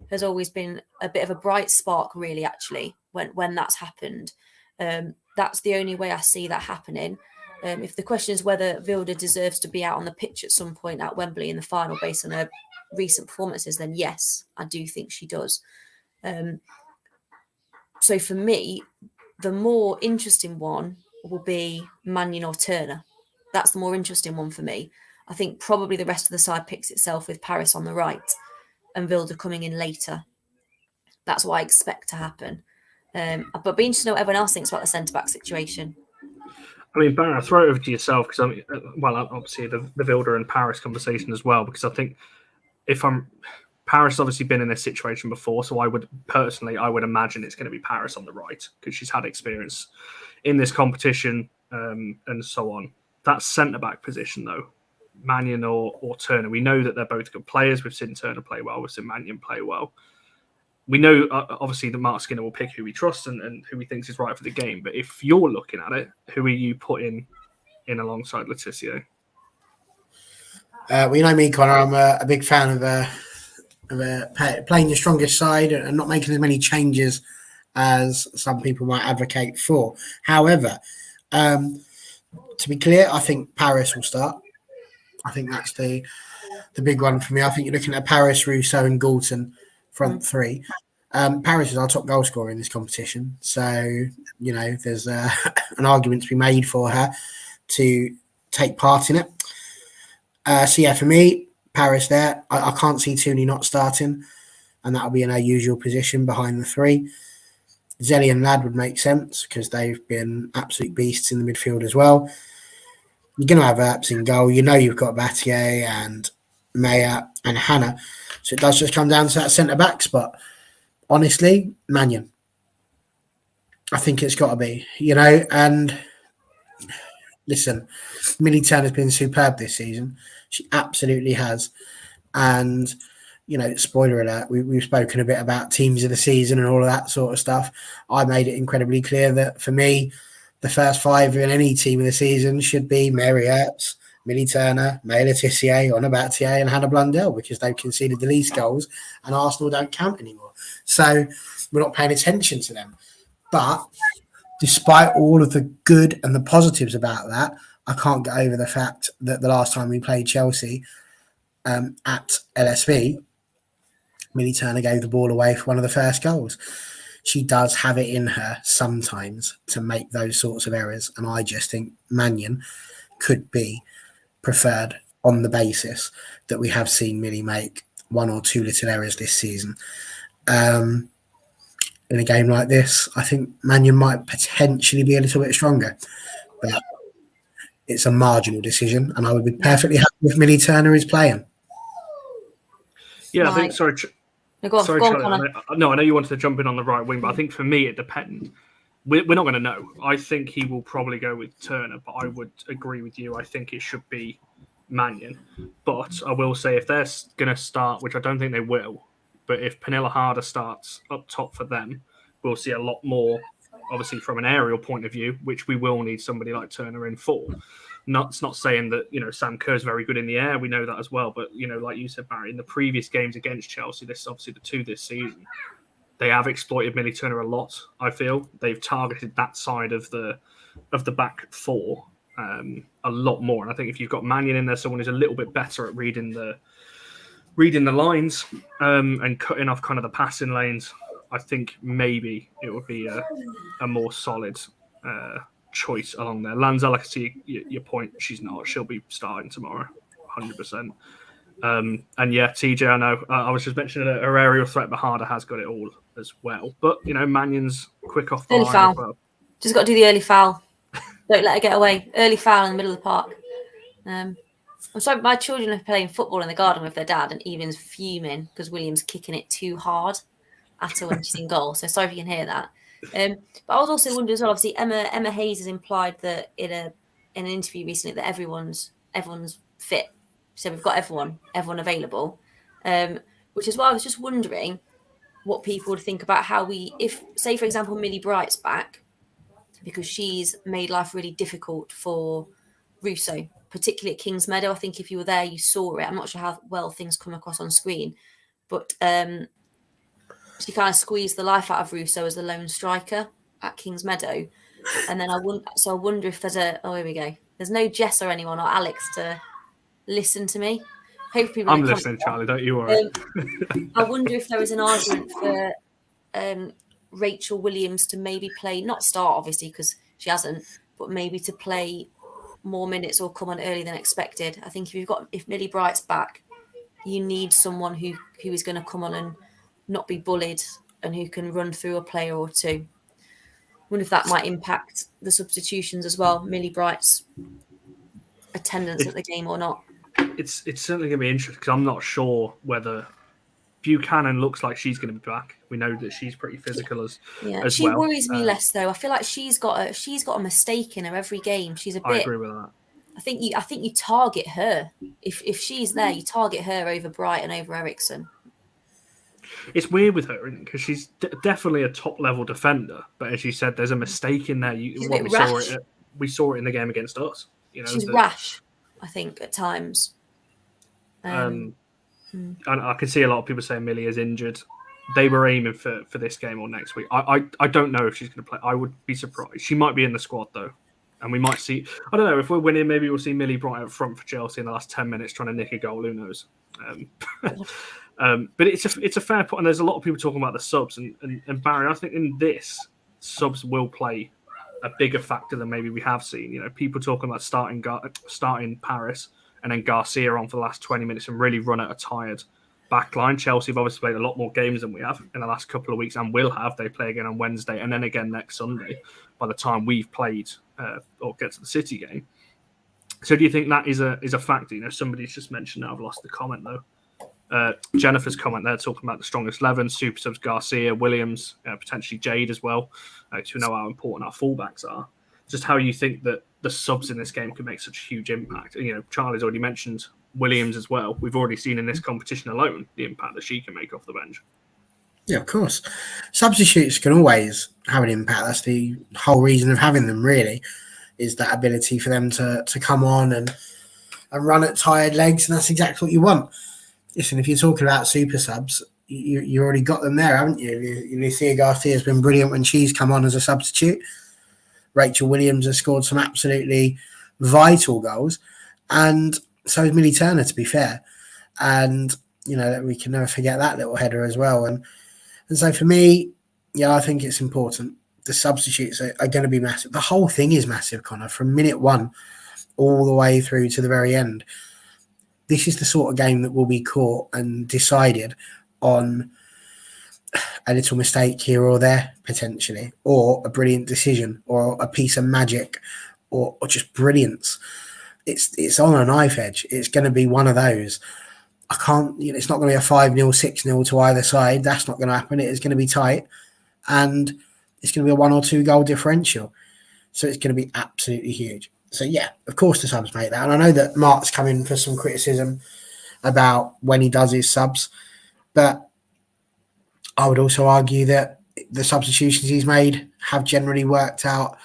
has always been a bit of a bright spark, really, actually, when that's happened. That's the only way I see that happening. If the question is whether Vilda deserves to be out on the pitch at some point at Wembley in the final based on her recent performances, then yes, I do think she does. So for me, the more interesting one will be Mannion or Turner. That's the more interesting one for me. I think probably the rest of the side picks itself with Paris on the right and Vilda coming in later. That's what I expect to happen. But be interested to know what everyone else thinks about the centre-back situation. I mean, Barry, I'll throw it over to yourself because obviously the Vilda and Paris conversation as well, because I think Paris has obviously been in this situation before, so I would imagine it's going to be Paris on the right because she's had experience in this competition and so on. That centre-back position, though, Mannion or Turner, we know that they're both good players. We've seen Turner play well. We've seen Mannion play well. We know, obviously, that Mark Skinner will pick who he trusts and who he thinks is right for the game. But if you're looking at it, who are you putting in alongside Letitia? Well, you know me, Connor. I'm a big fan of playing your strongest side and not making as many changes as some people might advocate for. However, to be clear, I think Paris will start. I think that's the big one for me. I think you're looking at Paris, Rousseau, and Galton front three. Paris is our top goal scorer in this competition, so there's an argument to be made for her to take part in it. So yeah, for me, Paris there. I can't see Tooney not starting, and that'll be in her usual position behind the three. Zelly and Ladd would make sense because they've been absolute beasts in the midfield as well. You're going to have Earps in goal. You've got Battier and Maya and Hannah. So it does just come down to that centre-back spot. Honestly, Mannion. I think it's got to be, and listen, Millie Turner's been superb this season. She absolutely has. And, spoiler alert, we've spoken a bit about teams of the season and all of that sort of stuff. I made it incredibly clear that for me, the first five in any team of the season should be Mary Earps, Millie Turner, Maya Letitia, Ona Battier, and Hannah Blundell because they've conceded the least goals and Arsenal don't count anymore. So we're not paying attention to them. But despite all of the good and the positives about that, I can't get over the fact that the last time we played Chelsea at LSV, Millie Turner gave the ball away for one of the first goals. She does have it in her sometimes to make those sorts of errors. And I just think Mannion could be preferred on the basis that we have seen Millie make one or two little errors this season. In a game like this, I think Mannion might potentially be a little bit stronger. But it's a marginal decision. And I would be perfectly happy if Millie Turner is playing. Yeah, I think, sorry. Go on, Charlie, I know you wanted to jump in on the right wing, but I think for me it depends. We're not going to know. I think he will probably go with Turner, but I would agree with you. I think it should be Mannion. But I will say if they're going to start, which I don't think they will, but if Pernilla Harder starts up top for them, we'll see a lot more, obviously from an aerial point of view, which we will need somebody like Turner in for. It's not saying that Sam Kerr's very good in the air. We know that as well. But like you said, Barry, in the previous games against Chelsea, this is obviously the two this season. They have exploited Millie Turner a lot. I feel they've targeted that side of the back four a lot more. And I think if you've got Mannion in there, someone who's a little bit better at reading the lines and cutting off kind of the passing lanes, I think maybe it would be a more solid choice along there. Lanza, like I see your point, she's not. She'll be starting tomorrow, 100%. And yeah, TJ, I know. I was just mentioning her aerial threat, but Harder has got it all as well. But Mannion's quick off the early line foul. as well. Just got to do the early foul. Don't let her get away. Early foul in the middle of the park. I'm sorry, my children are playing football in the garden with their dad, and Evelyn's fuming because William's kicking it too hard at her when she's in goal. So sorry if you can hear that. But I was also wondering as well. Obviously, Emma Hayes has implied that in an interview recently that everyone's fit. So we've got everyone available, which is why I was just wondering what people would think about how if say for example Millie Bright's back, because she's made life really difficult for Russo, particularly at Kings Meadow. I think if you were there, you saw it. I'm not sure how well things come across on screen, but she kind of squeezed the life out of Russo as the lone striker at Kings Meadow. And then I wonder if there's here we go. There's no Jess or anyone or Alex to listen to me. Hope people I'm listening, Charlie. Don't you worry. I wonder if there is an argument for Rachel Williams to maybe play, not start obviously because she hasn't, but maybe to play more minutes or come on earlier than expected. I think if Millie Bright's back, you need someone who is going to come on and not be bullied and who can run through a player or two. I wonder if that might impact the substitutions as well, Millie Bright's attendance at the game or not. It's certainly going to be interesting because I'm not sure whether Buchanan looks like she's going to be back. We know that she's pretty physical as she well. Worries me less though. I feel like she's got a mistake in her every game. She's a bit. I agree with that. I think you target her if she's there. You target her over Bright and over Eriksson. It's weird with her because she's definitely a top level defender, but as you said, there's a mistake in there. We saw it in the game against us. She's rash, I think, at times. And I can see a lot of people saying Millie is injured. They were aiming for this game or next week. I don't know if she's going to play. I would be surprised. She might be in the squad though, and we might see. I don't know if we're winning. Maybe we'll see Millie Bright up front for Chelsea in the last 10 minutes trying to nick a goal. Who knows? But it's a fair point, and there's a lot of people talking about the subs, and Barry, I think in this subs will play a bigger factor than maybe we have seen. People talking about starting Paris and then Garcia on for the last 20 minutes and really run at a tired back line. Chelsea have obviously played a lot more games than we have in the last couple of weeks and will have. They play again on Wednesday and then again next Sunday by the time we've played or get to the City game. So do you think that is a factor? Somebody's just mentioned that. I've lost the comment though. Jennifer's comment there talking about the strongest 11, super subs Garcia, Williams, potentially Jade as well, to know how important our fullbacks are. Just how you think that the subs in this game can make such a huge impact. Charlie's already mentioned Williams as well. We've already seen in this competition alone the impact that she can make off the bench. Yeah, of course. Substitutes can always have an impact. That's the whole reason of having them, really, is that ability for them to come on and run at tired legs, and that's exactly what you want. Listen, if you're talking about super subs, you already got them there, haven't you? Lucia Garcia has been brilliant when she's come on as a substitute. Rachel Williams has scored some absolutely vital goals, and so has Millie Turner, to be fair. And we can never forget that little header as well. And so for me, I think it's important. The substitutes are going to be massive. The whole thing is massive, Connor, from minute one all the way through to the very end. This is the sort of game that will be caught and decided on a little mistake here or there, potentially, or a brilliant decision, or a piece of magic, or just brilliance. It's on a knife edge. It's going to be one of those. It's not going to be a 5-0, 6-0 to either side. That's not going to happen. It is going to be tight, and it's going to be a 1 or 2 goal differential. So it's going to be absolutely huge. So, yeah, of course the subs make that. And I know that Mark's come in for some criticism about when he does his subs. But I would also argue that the substitutions he's made have generally worked out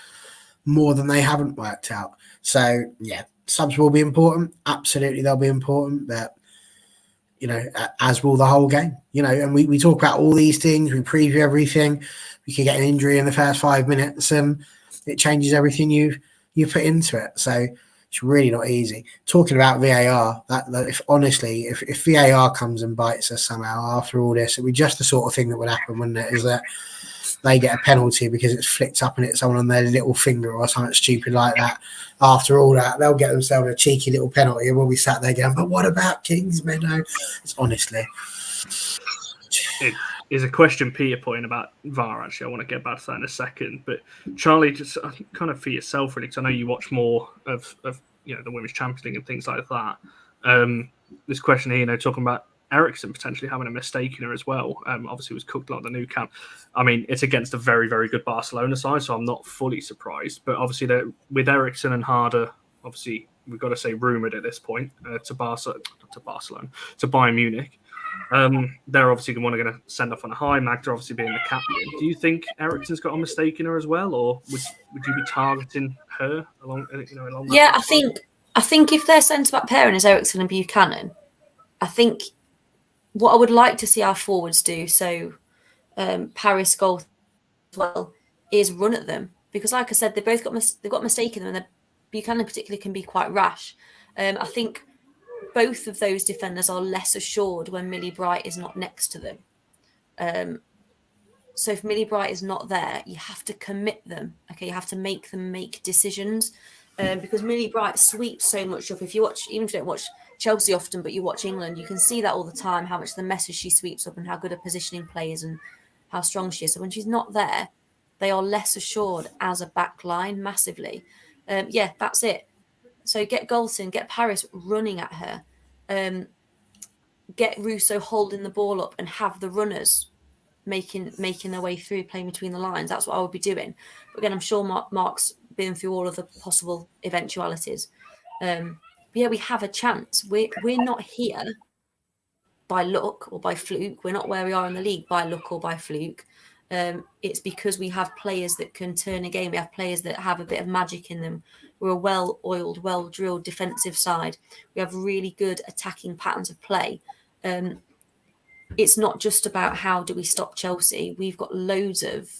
more than they haven't worked out. So, yeah, subs will be important. Absolutely, they'll be important. But, as will the whole game. And we talk about all these things. We preview everything. We could get an injury in the first 5 minutes and it changes everything you put into it. So it's really not easy. Talking about VAR, that if VAR comes and bites us somehow after all this, it'd be just the sort of thing that would happen, wouldn't it? Is that they get a penalty because it's flicked up and it's someone on their little finger or something stupid like that. After all that, they'll get themselves a cheeky little penalty and we'll be sat there going, but what about Kings Meadow? It's honestly... It is a question Peter put in about VAR, actually. I want to get back to that in a second. But Charlie, just I think kind of for yourself, really, because I know you watch more of the Women's Champions League and things like that. This question here, talking about Eriksson potentially having a mistake in her as well. Obviously, it was cooked like the new camp. I mean, it's against a very, very good Barcelona side, so I'm not fully surprised. But obviously, with Eriksson and Harder, obviously, we've got to say rumoured at this point to Bayern Munich. They're obviously going to send off on a high. Magda obviously being the captain. Do you think Eriksson's got a mistake in her as well, or would you be targeting her along? Yeah, I think if their centre back pairing is Eriksson and Buchanan, I think what I would like to see our forwards do, so Paris goal as well, is run at them, because like I said, they've got a mistake in them, and Buchanan particularly can be quite rash. I think both of those defenders are less assured when Millie Bright is not next to them. So if Millie Bright is not there, you have to commit them. Okay, you have to make them make decisions, because Millie Bright sweeps so much up. If you watch, even if you don't watch Chelsea often, but you watch England, you can see that all the time, how much the message she sweeps up and how good a positioning play is and how strong she is. So when she's not there, they are less assured as a back line massively. Yeah, that's it. So get Galton, get Paris running at her, get Russo holding the ball up and have the runners making their way through, playing between the lines. That's what I would be doing. But again, I'm sure Mark's been through all of the possible eventualities. But yeah, we have a chance. We're not here by luck or by fluke. We're not where we are in the league by luck or by fluke. It's because we have players that can turn a game. We have players that have a bit of magic in them. We're a well-oiled, well-drilled defensive side. We have really good attacking patterns of play. It's not just about how do we stop Chelsea. We've got loads of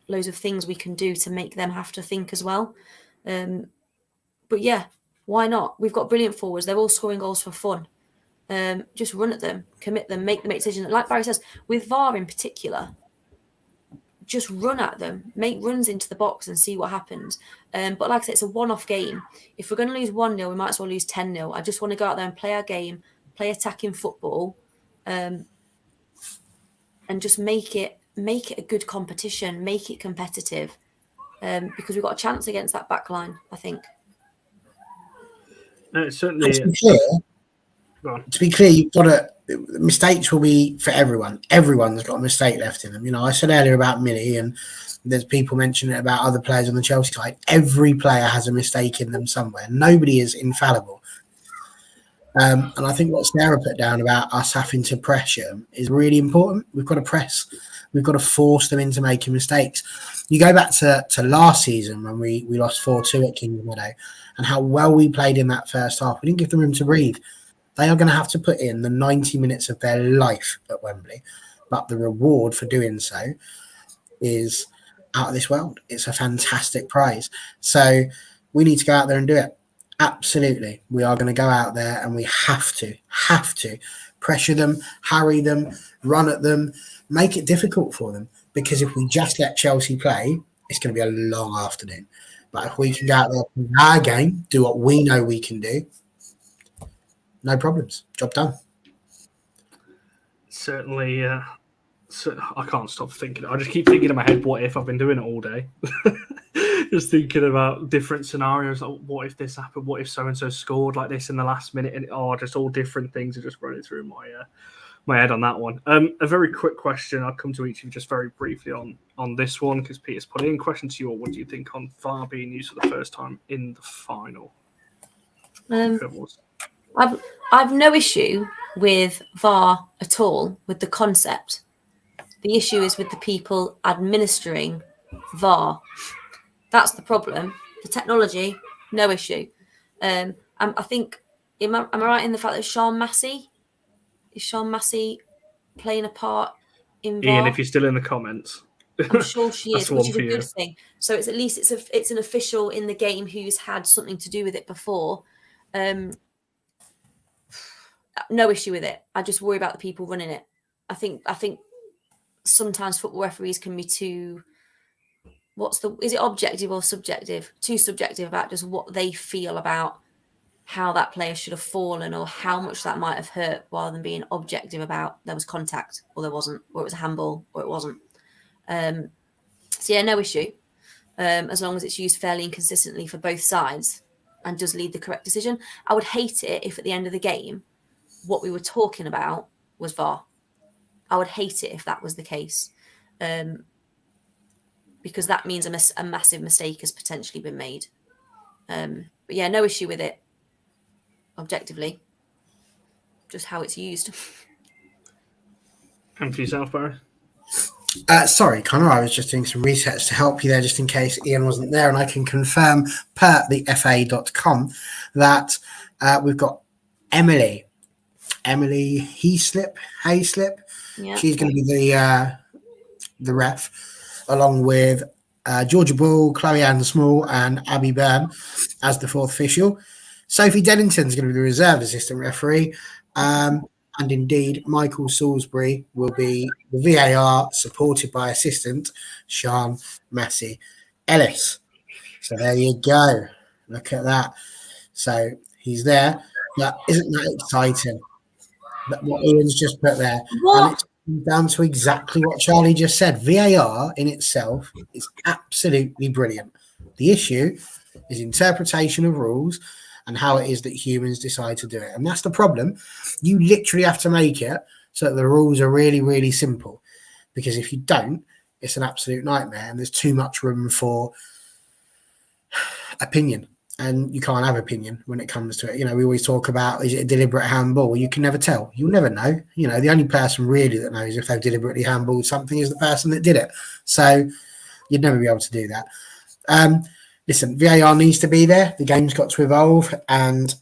things we can do to make them have to think as well. But yeah, why not? We've got brilliant forwards. They're all scoring goals for fun. Just run at them, commit them, make decisions. Like Barry says, with VAR in particular, just run at them, make runs into the box and see what happens. But like I said, it's a one-off game. If we're going to lose 1-0, we might as well lose 10-0. I just want to go out there and play our game, play attacking football, and just make it a good competition, make it competitive, because we've got a chance against that back line, I think. No, it's certainly. To be clear, you've got to. Mistakes will be for everyone. Everyone's got a mistake left in them. You know, I said earlier about Millie, and there's people mentioning it about other players on the Chelsea side. Every player has a mistake in them somewhere. Nobody is infallible. And I think what Sarah put down about us having to pressure is really important. We've got to press. We've got to force them into making mistakes. You go back to last season when we lost 4-2 at Kingdom Meadow and how well we played in that first half. We didn't give them room to breathe. They are going to have to put in the 90 minutes of their life at Wembley. But the reward for doing so is out of this world. It's a fantastic prize. So we need to go out there and do it. Absolutely. We are going to go out there and we have to pressure them, harry them, run at them, make it difficult for them. Because if we just let Chelsea play, it's going to be a long afternoon. But if we can go out there and play our game, do what we know we can do, no problems. Job done. Certainly. So I can't stop thinking. I just keep thinking in my head, what if? I've been doing it all day. Just thinking about different scenarios. Like, what if this happened? What if so-and-so scored like this in the last minute? And just all different things are just running through my head on that one. A very quick question. I'll come to each of you just very briefly on this one because Peter's put in. Question to you all. What do you think on VAR being used for the first time in the final? I've no issue with VAR at all, with the concept. The issue is with the people administering VAR. That's the problem. The technology, no issue. I think, am I right in the fact that Sean Massey playing a part in VAR? Ian, if you're still in the comments. I'm sure she is, which is a good thing. So it's at least it's an official in the game who's had something to do with it before. No issue with it. I just worry about the people running it. I think sometimes football referees can be too, is it objective or subjective? Too subjective about just what they feel about how that player should have fallen or how much that might have hurt, rather than being objective about there was contact or there wasn't, or it was a handball or it wasn't. So yeah, no issue. As long as it's used fairly and consistently for both sides and does lead the correct decision. I would hate it if at the end of the game, what we were talking about was VAR. I would hate it if that was the case, because that means a massive mistake has potentially been made. But yeah, no issue with it, objectively. Just how it's used. And for yourself, Barry? Sorry, Connor, I was just doing some research to help you there just in case Ian wasn't there, and I can confirm per the FA.com that we've got Emily Hayslip. Yeah. She's going to be the ref, along with Georgia Bull, Chloe Ann Small, and Abby Byrne as the fourth official. Sophie Dennington's going to be the reserve assistant referee. And indeed, Michael Salisbury will be the VAR, supported by assistant Sean Massey Ellis. So there you go. Look at that. So he's there. But isn't that exciting? That what Ian's just put there. What? And it's down to exactly what Charlie just said. VAR in itself is absolutely brilliant. The issue is interpretation of rules and how it is that humans decide to do it. And that's the problem. You literally have to make it so that the rules are really, really simple. Because if you don't, it's an absolute nightmare. And there's too much room for opinion. And you can't have opinion when it comes to it. You know, we always talk about, is it a deliberate handball? Well, you can never tell. You'll never know. You know, the only person really that knows if they've deliberately handballed something is the person that did it. So you'd never be able to do that. Listen, VAR needs to be there. The game's got to evolve. And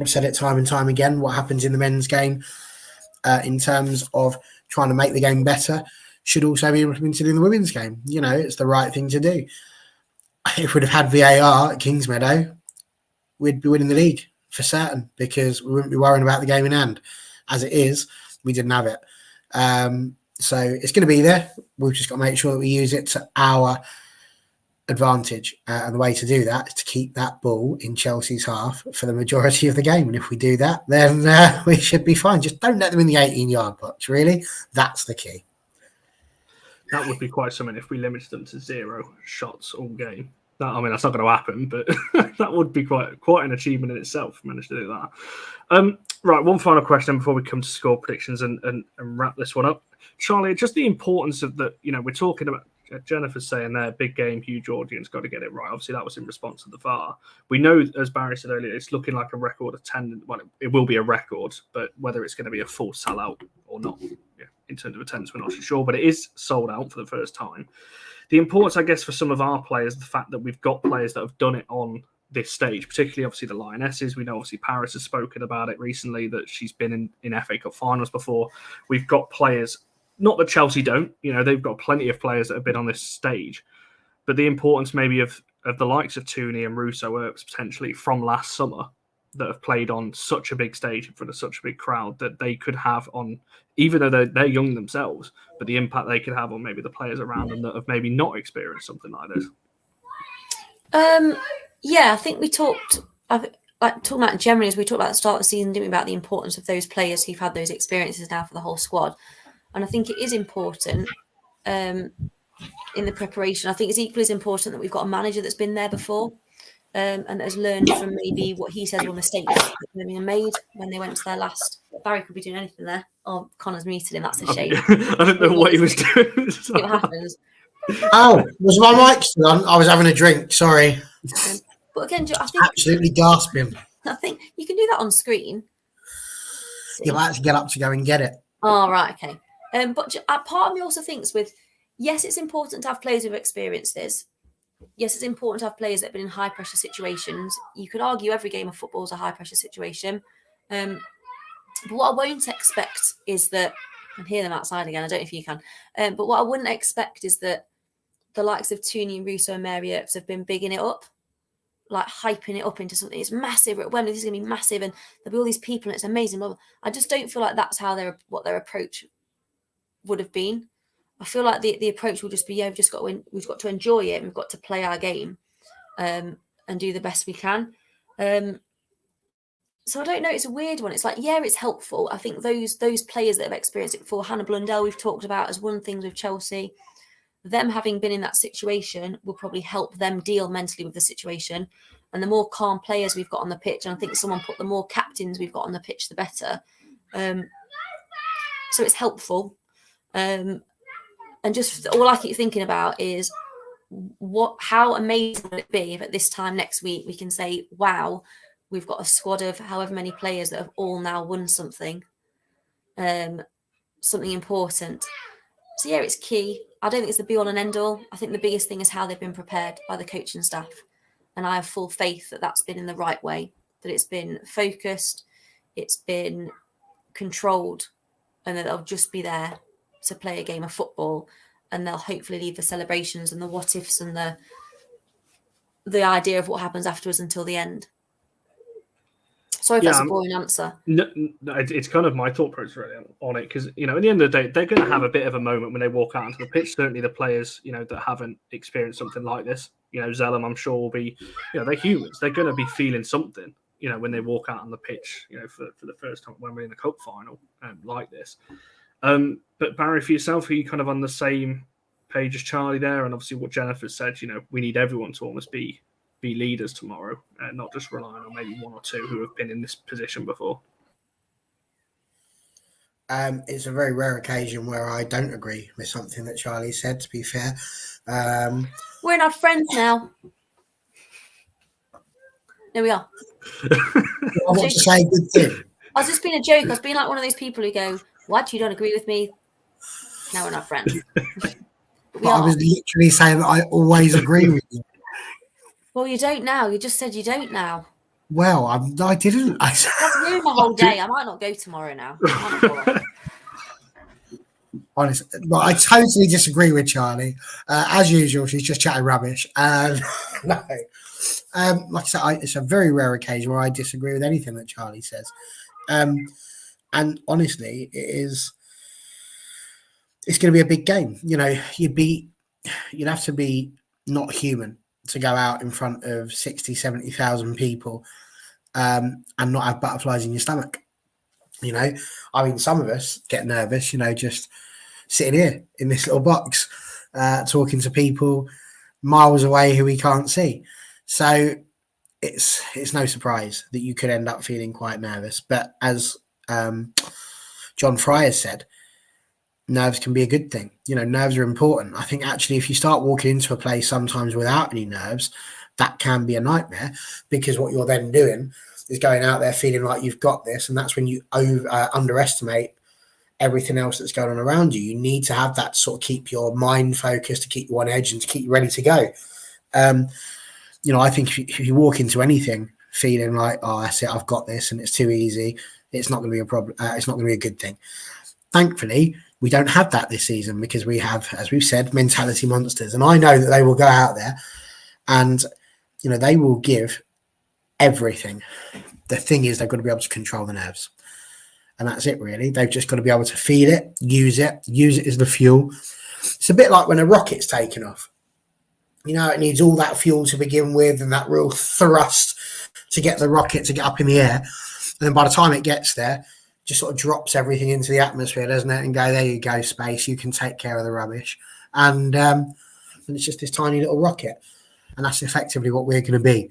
I've said it time and time again, what happens in the men's game in terms of trying to make the game better should also be implemented in the women's game. You know, it's the right thing to do. If we'd have had VAR at Kingsmeadow, we'd be winning the league for certain because we wouldn't be worrying about the game in hand. As it is, we didn't have it. So it's going to be there. We've just got to make sure that we use it to our advantage. And the way to do that is to keep that ball in Chelsea's half for the majority of the game. And if we do that, then we should be fine. Just don't let them in the 18-yard box, really. That's the key. That would be quite something if we limited them to 0 shots all game. I mean, that's not going to happen, but that would be quite an achievement in itself if we managed to do that. Right, one final question before we come to score predictions and wrap this one up. Charlie, just the importance of the, you know, we're talking about, Jennifer's saying there, big game, Hugh Georgian's got to get it right. Obviously, that was in response to the VAR. We know, as Barry said earlier, it's looking like a record attendance. Well, it will be a record, but whether it's going to be a full sellout or not, in terms of attendance, we're not sure. But it is sold out for the first time. The importance, I guess, for some of our players, the fact that we've got players that have done it on this stage, particularly obviously the Lionesses. We know obviously Paris has spoken about it recently, that she's been in FA Cup finals before. We've got players. Not that Chelsea don't, you know, they've got plenty of players that have been on this stage, but the importance maybe of the likes of Tooney and Russo Earps potentially from last summer that have played on such a big stage in front of such a big crowd that they could have on, even though they're young themselves, but the impact they could have on maybe the players around them that have maybe not experienced something like this. Yeah, I think we talked, talking about generally as we talked about at the start of the season, didn't we, about the importance of those players who've had those experiences now for the whole squad. And I think it is important in the preparation. I think it's equally as important that we've got a manager that's been there before and has learned from maybe what he says were mistakes that Birmingham made when they went to their last. Barry could be doing anything there. Oh, Connor's muted him. That's a shame. I didn't know what he was doing. See what happens. Oh, was my mic still on? I was having a drink. Sorry. But again, I think Absolutely gasping. I think you can do that on screen. You'll have to get up to go and get it. Oh, right. Okay. But part of me also thinks yes, it's important to have players with experiences. Yes, it's important to have players that have been in high pressure situations. You could argue every game of football is a high pressure situation. But what I won't expect is that, I can hear them outside again, I don't know if you can. But what I wouldn't expect is that the likes of Tooney and Russo and Mary Earps have been bigging it up, like hyping it up into something. It's massive at Wembley. This is going to be massive, and there'll be all these people, and it's amazing. I just don't feel like that's how what their approach would have been. I feel like the approach will just be, we've got to enjoy it, and we've got to play our game, and do the best we can. So I don't know. It's a weird one. It's like, yeah, it's helpful. I think those players that have experienced it before, Hannah Blundell, we've talked about as one thing with Chelsea. Them having been in that situation will probably help them deal mentally with the situation. And the more calm players we've got on the pitch, and I think someone put the more captains we've got on the pitch, the better. So it's helpful. And just all I keep thinking about is how amazing would it be if at this time next week we can say, wow, we've got a squad of however many players that have all now won something important. So yeah, it's key. I don't think it's the be all and end all. I think the biggest thing is how they've been prepared by the coaching staff. And I have full faith that that's been in the right way, that it's been focused, it's been controlled, and that they'll just be there to play a game of football, and they'll hopefully leave the celebrations and the what ifs and the idea of what happens afterwards until the end. Sorry if that's a boring answer. No, it's kind of my thought process really on it, because, you know, at the end of the day, they're going to have a bit of a moment when they walk out onto the pitch. Certainly the players, you know, that haven't experienced something like this, you know, Zellum, I'm sure, will be, you know, they're humans. They're going to be feeling something, you know, when they walk out on the pitch, you know, for the first time when we're in the cup final like this. But Barry, for yourself, are you kind of on the same page as Charlie there? And obviously what Jennifer said, you know, we need everyone to almost be leaders tomorrow, not just relying on maybe one or two who have been in this position before. It's a very rare occasion where I don't agree with something that Charlie said, to be fair. We're not friends now. There we are. I want to say a good thing. I was just being a joke. I was being like one of those people who go, "What? You don't agree with me? Now we're not friends." But I was literally saying that I always agree with you. Well, you don't now. You just said you don't now. Well, I didn't. That's ruined my whole day. I might not go tomorrow now. Honestly, but I totally disagree with Charlie. As usual, she's just chatting rubbish. No. Like I said, it's a very rare occasion where I disagree with anything that Charlie says. And honestly, it's going to be a big game. You know, you'd have to be not human to go out in front of 60, 70,000 people and not have butterflies in your stomach. You know, I mean, some of us get nervous, you know, just sitting here in this little box, talking to people miles away who we can't see. So it's no surprise that you could end up feeling quite nervous. But as John Fry has said, nerves can be a good thing. You know, nerves are important. I think actually if you start walking into a place sometimes without any nerves, that can be a nightmare, because what you're then doing is going out there feeling like you've got this, and that's when you underestimate everything else that's going on around you. You need to have that sort of keep your mind focused, to keep you on edge and to keep you ready to go. You know, I think if you walk into anything feeling like, oh, that's it, I've got this and it's too easy, it's not going to be a problem. It's not going to be a good thing. Thankfully, we don't have that this season, because we have, as we've said, mentality monsters. And I know that they will go out there and, you know, they will give everything. The thing is, they've got to be able to control the nerves. And that's it, really. They've just got to be able to feel it, use it as the fuel. It's a bit like when a rocket's taken off. You know, it needs all that fuel to begin with and that real thrust to get the rocket to get up in the air. And then by the time it gets there, just sort of drops everything into the atmosphere, doesn't it? And go, there you go, space. You can take care of the rubbish. And it's just this tiny little rocket. And that's effectively what we're going to be.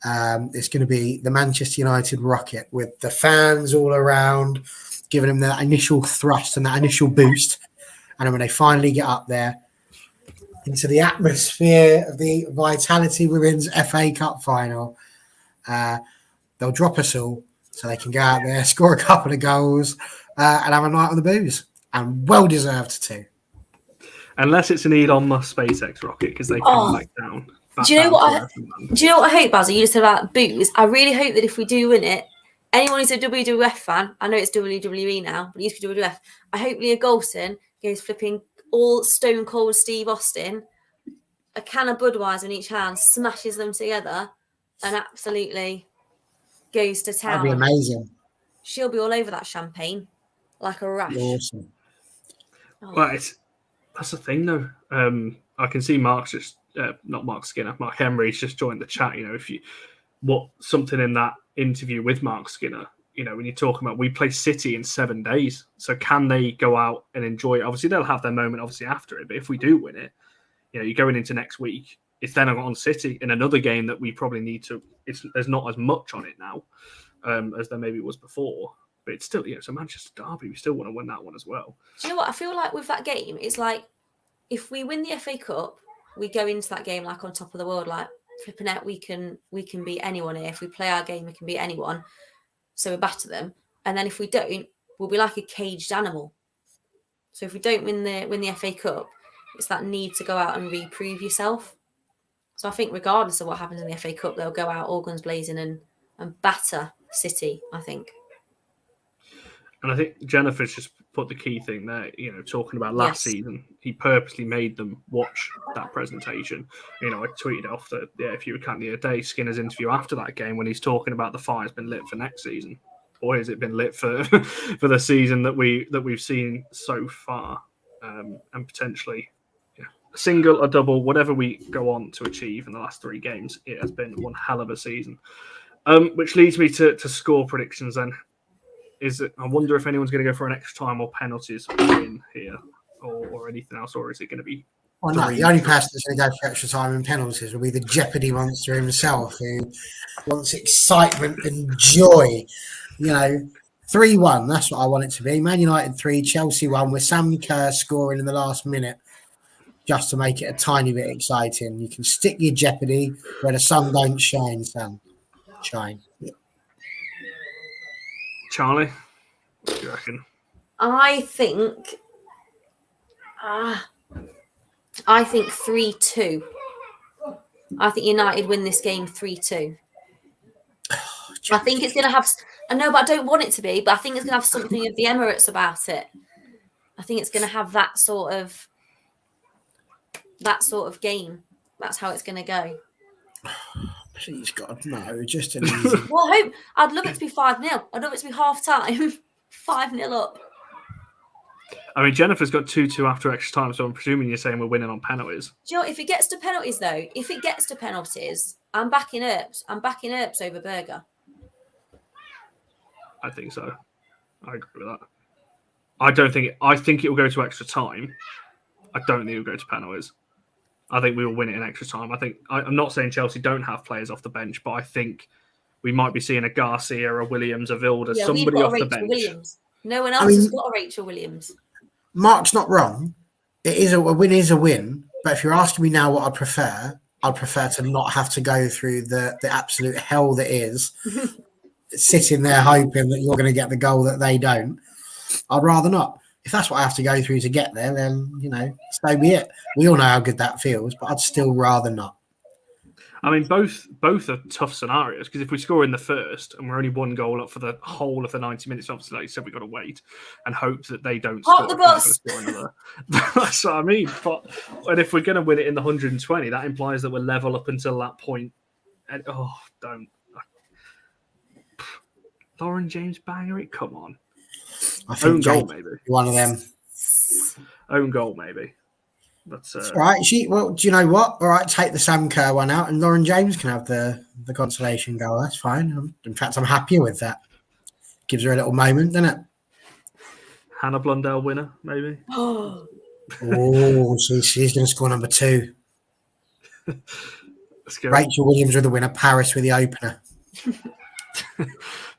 It's going to be the Manchester United rocket with the fans all around, giving them that initial thrust and that initial boost. And then when they finally get up there into the atmosphere of the Vitality Women's FA Cup final, they'll drop us all so they can go out there, score a couple of goals, and have a night on the booze. And well deserved too. Unless it's an Elon Musk SpaceX rocket, because they come back down. Do you know what? Do you know what I hope, Basil? You just said about booze. I really hope that if we do win it, anyone who's a WWF fan, I know it's WWE now, but it used to be WWF. I hope Leah Golson goes flipping all Stone Cold Steve Austin, a can of Budweiser in each hand, smashes them together, and absolutely goes to town. That'd be amazing. She'll be all over that champagne like a rash. Awesome. Well, that's the thing, though. I can see Mark's just not Mark Skinner, Mark Henry's just joined the chat. You know, if you something in that interview with Mark Skinner, you know, when you're talking about we play City in 7 days, so can they go out and enjoy it? Obviously, they'll have their moment obviously after it, but if we do win it, you know, you're going into next week. It's then on City in another game that we probably need to. There's not as much on it now as there maybe was before, but it's still, you know, it's a Manchester derby. We still want to win that one as well. Do you know what I feel like with that game? It's like if we win the FA Cup, we go into that game like on top of the world, like flipping out. We can beat anyone here. If we play our game, we can beat anyone. So we batter them, and then if we don't, we'll be like a caged animal. So if we don't win the FA Cup, it's that need to go out and reprove yourself. So I think regardless of what happens in the FA Cup, they'll go out all guns blazing and batter City, I think. And I think Jennifer's just put the key thing there, talking about last season. He purposely made them watch that presentation. I tweeted off that, if you were counting the other day, Skinner's interview after that game when he's talking about the fire's been lit for next season. Boy, has it been lit for for the season that we've seen so far. And potentially a single, a double, whatever we go on to achieve in the last 3 games, it has been one hell of a season. Which leads me to score predictions then. I wonder if anyone's going to go for an extra time or penalties win here, or anything else, or is it going to be? Well, no, the only person that's going to go for extra time and penalties will be the Jeopardy monster himself, who wants excitement and joy. 3-1. That's what I want it to be. Man United 3, Chelsea 1, with Sam Kerr scoring in the last minute, just to make it a tiny bit exciting. You can stick your Jeopardy where the sun don't shine, Sam. Shine. Charlie, what do you reckon? I think 3-2. I think United win this game 3-2. I think it's going to have. I know, but I don't want it to be. But I think it's going to have something of the Emirates about it. I think it's going to have that sort of That's how it's going to go. Please, God, no. Just an easy. Well, I'd love it to be 5-0. I'd love it to be half time, 5-0 up. I mean, Jennifer's got 2-2 after extra time, so I'm presuming you're saying we're winning on penalties. Do you know, if it gets to penalties, though, I'm backing Earps. I'm backing Earps over Berger. I think so. I agree with that. I think it will go to extra time. I don't think it will go to penalties. I think we will win it in extra time. I'm not saying Chelsea don't have players off the bench, but I think we might be seeing a Garcia, a Williams, a Vilda, somebody off the bench. Williams. No one else has got a Rachel Williams. Mark's not wrong. A win is a win. But if you're asking me now what I'd prefer to not have to go through the absolute hell that is sitting there hoping that you're going to get the goal that they don't. I'd rather not. If that's what I have to go through to get there, then, so be it. We all know how good that feels, but I'd still rather not. I mean, both are tough scenarios, because if we score in the first and we're only 1 goal up for the whole of the 90 minutes, obviously, like you said, we've got to wait and hope that they don't score. The bus. That's what I mean. And if we're going to win it in the 120, that implies that we're level up until that point. And don't. Lauren James banger it? Come on. I think own goal, maybe. One of them. Own goal, maybe. That's all right. Do you know what? All right, take the Sam Kerr one out, and Lauren James can have the consolation goal. That's fine. In fact, I'm happier with that. Gives her a little moment, doesn't it? Hannah Blundell winner, maybe. Oh, she's going to score number 2. Rachel Williams with the winner. Paris with the opener.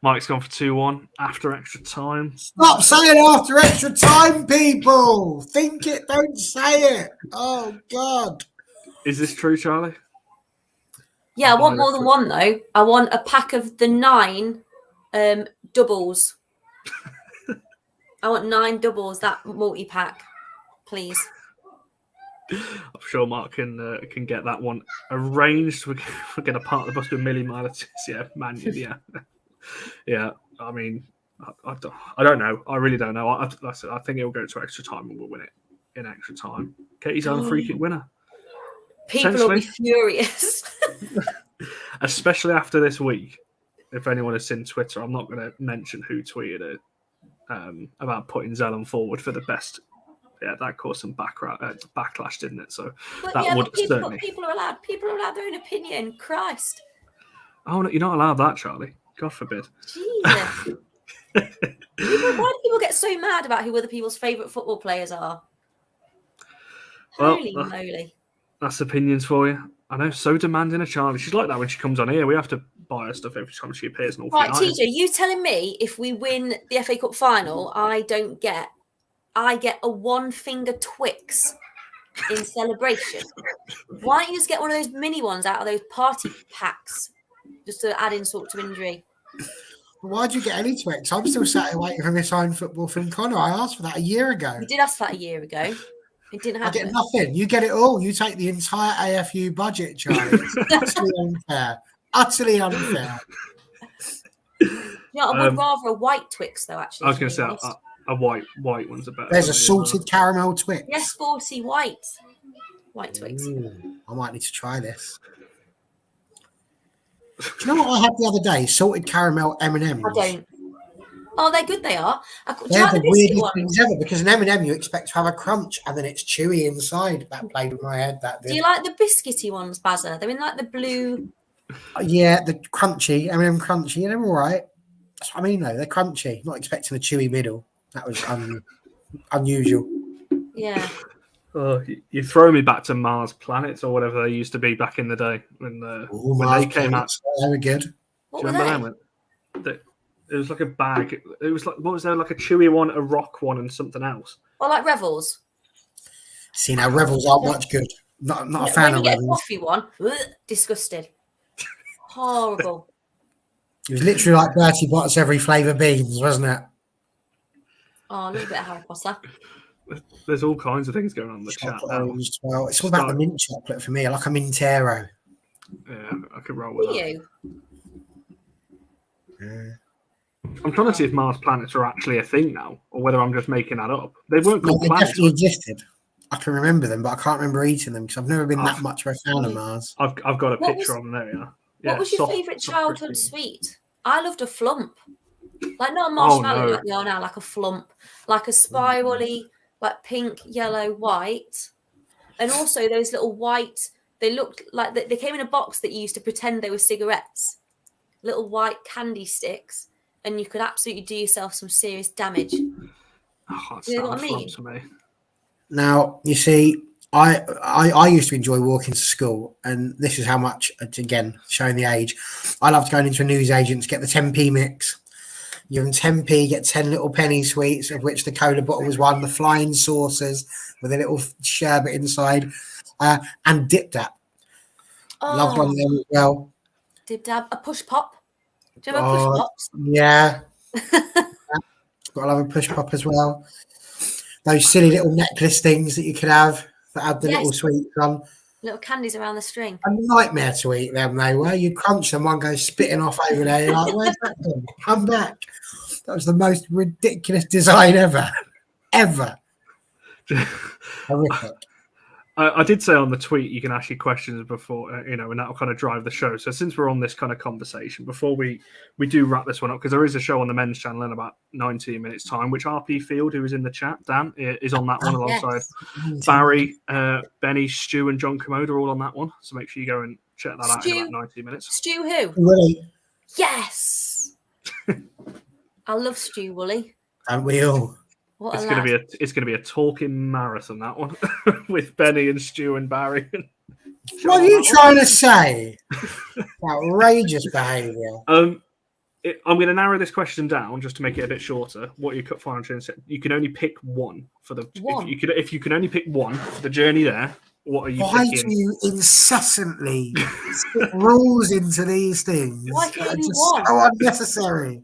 Mike's gone for 2-1 after extra time. Stop saying after extra time, people. Think it, don't say it. Oh, God. Is this true, Charlie? Yeah, I want more than one, though. I want a pack of the 9 doubles. I want 9 doubles, that multi-pack, please. I'm sure Mark can get that one arranged. We're going to park the bus with Millie Miletis. Yeah, man. Yeah. Yeah. I mean, I don't know. I really don't know. I think it'll go to extra time and we'll win it in extra time. Katie's own free kick winner. People will be furious. Especially after this week. If anyone has seen Twitter, I'm not going to mention who tweeted it about putting Zelen forward for the best. Yeah, that caused some backlash, didn't it? So people are allowed their own opinion. Christ. Oh no, you're not allowed that, Charlie. God forbid. Jesus. Why do people get so mad about who other people's favourite football players are? Holy moly. That's opinions for you. I know, so demanding of Charlie. She's like that when she comes on here. We have to buy her stuff every time she appears. Right, TJ, you telling me if we win the FA Cup final, I get a 1-finger Twix in celebration? Why don't you just get one of those mini ones out of those party packs just to add insult to injury? Why'd you get any Twix? I'm still sat here waiting for my signed football from Connor. I asked for that a year ago. You did ask for that a year ago. It didn't happen. I get nothing. You get it all. You take the entire AFU budget, Charlie. It's utterly unfair. Utterly unfair. You Yeah, I would rather a white Twix though. Actually, I was going to say a white one's a better. There's a salted caramel Twix. Yes, 40 white Twix. Ooh, I might need to try this. Do you know what I had the other day? Salted caramel M&Ms. I don't. Oh, they're good. They are. Do you They're like the the biscuit weirdest ones? things ever, because an M&M you expect to have a crunch and then it's chewy inside. That played with my head. That did. Do you like the biscuity ones, Bazza? They're in like the blue. Yeah, the crunchy M&M crunchy. They're all right. That's what I mean, though. They're crunchy. Not expecting a chewy middle. That was unusual. Yeah. Oh, you throw me back to Mars Planets or whatever they used to be back in the day when they came out. They were good. What Do you were remember they? them? It was like a bag. It was like, what was there? Like a chewy one, a rock one, and something else. Or like Revels. See, now Revels aren't much good. Not a fan When of you get a Revels. coffee one, disgusted. Horrible. It was literally like Bertie Bott's every flavour beans, wasn't it? Oh, a little bit of Harry Potter. There's all kinds of things going on in the chat now. Well, it's all about the mint chocolate for me. I like a Mintero. Yeah, I could roll with Were that. you? Yeah. I'm trying to see if Mars Planets are actually a thing now, or whether I'm just making that up. They weren't No, called they planets. definitely existed. I can remember them, but I can't remember eating them because I've never been that much of a fan of Mars. I've got a What picture was- on there. Yeah. What Yeah, was your soft- favourite soft childhood crispy. sweet? I loved a flump. Like not a marshmallow no. like they are now, like a flump. Like a spirally, like pink, yellow, white. And also those little white, they looked like they came in a box that you used to pretend they were cigarettes. Little white candy sticks. And you could absolutely do yourself some serious damage. Oh, that's You know what I fun mean? to me. Now, you see, I used to enjoy walking to school, and this is how much, again, showing the age, I loved going into a newsagent to get the 10p mix. You can 10p, get 10 little penny sweets, of which the cola bottle was one, the flying saucers with a little sherbet inside, and Dip Dap. Loved one of them as well. Dib dab. A push pop. Do you remember push pops? Yeah. Got to love a push pop as well. Those silly little necklace things that you could have that had the little sweets on. Little candies around the string. A nightmare to eat them, they were. You crunch them, one goes spitting off over there. You're like, where's that gone? Come back. That was the most ridiculous design ever. Ever. Horrific. I did say on the tweet you can ask your questions before, and that'll kind of drive the show. So since we're on this kind of conversation, before we do wrap this one up, because there is a show on the men's channel in about 19 minutes' time, which RP Field, who is in the chat, Dan, is on that one alongside Barry, Benny, Stu, and John Commode are all on that one. So make sure you go and check that out in about 90 minutes. Stu who? Really? Yes. I love Stu Woolley. Don't we all? What It's a going lad. to be a talking marathon, that one, with Benny and Stu and Barry. What are you trying to say? Outrageous behaviour. I'm going to narrow this question down just to make it a bit shorter. What you cut final journey? You can only pick one for the. One. If you can only pick one for the journey there, what are you Why picking? do you incessantly stick rules into these things? Why can't They're you just one? so unnecessary.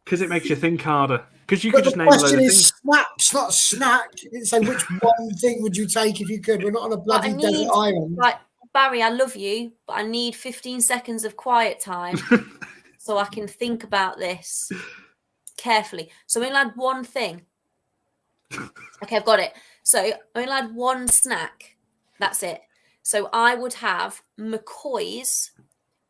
Because it makes you think harder. Because you But could just the name a load question of is things. snacks, not snack. So which one thing would you take if you could? We're not on a bloody desert island. Like, Barry, I love you, but I need 15 seconds of quiet time so I can think about this carefully. So I'm going to add one thing. Okay, I've got it. So I'm going to add one snack. That's it. So I would have McCoy's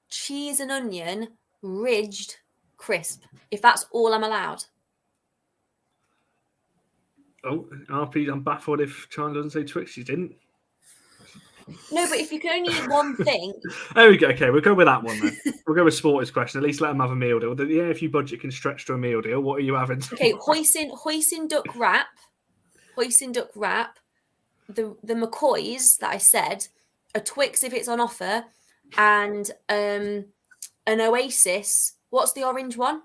cheese and onion ridged crisp, if that's all I'm allowed. Oh, RP, I'm baffled if China doesn't say Twix. She didn't. No, but if you can only eat one thing, There we go. Okay, we'll go with that one then. We'll go with Sporty's question. At least let them have a meal deal. Yeah, if your budget can stretch to a meal deal, what are you having? okay, hoisin duck wrap, the McCoys that I said, a Twix if it's on offer, and an Oasis. What's the orange one?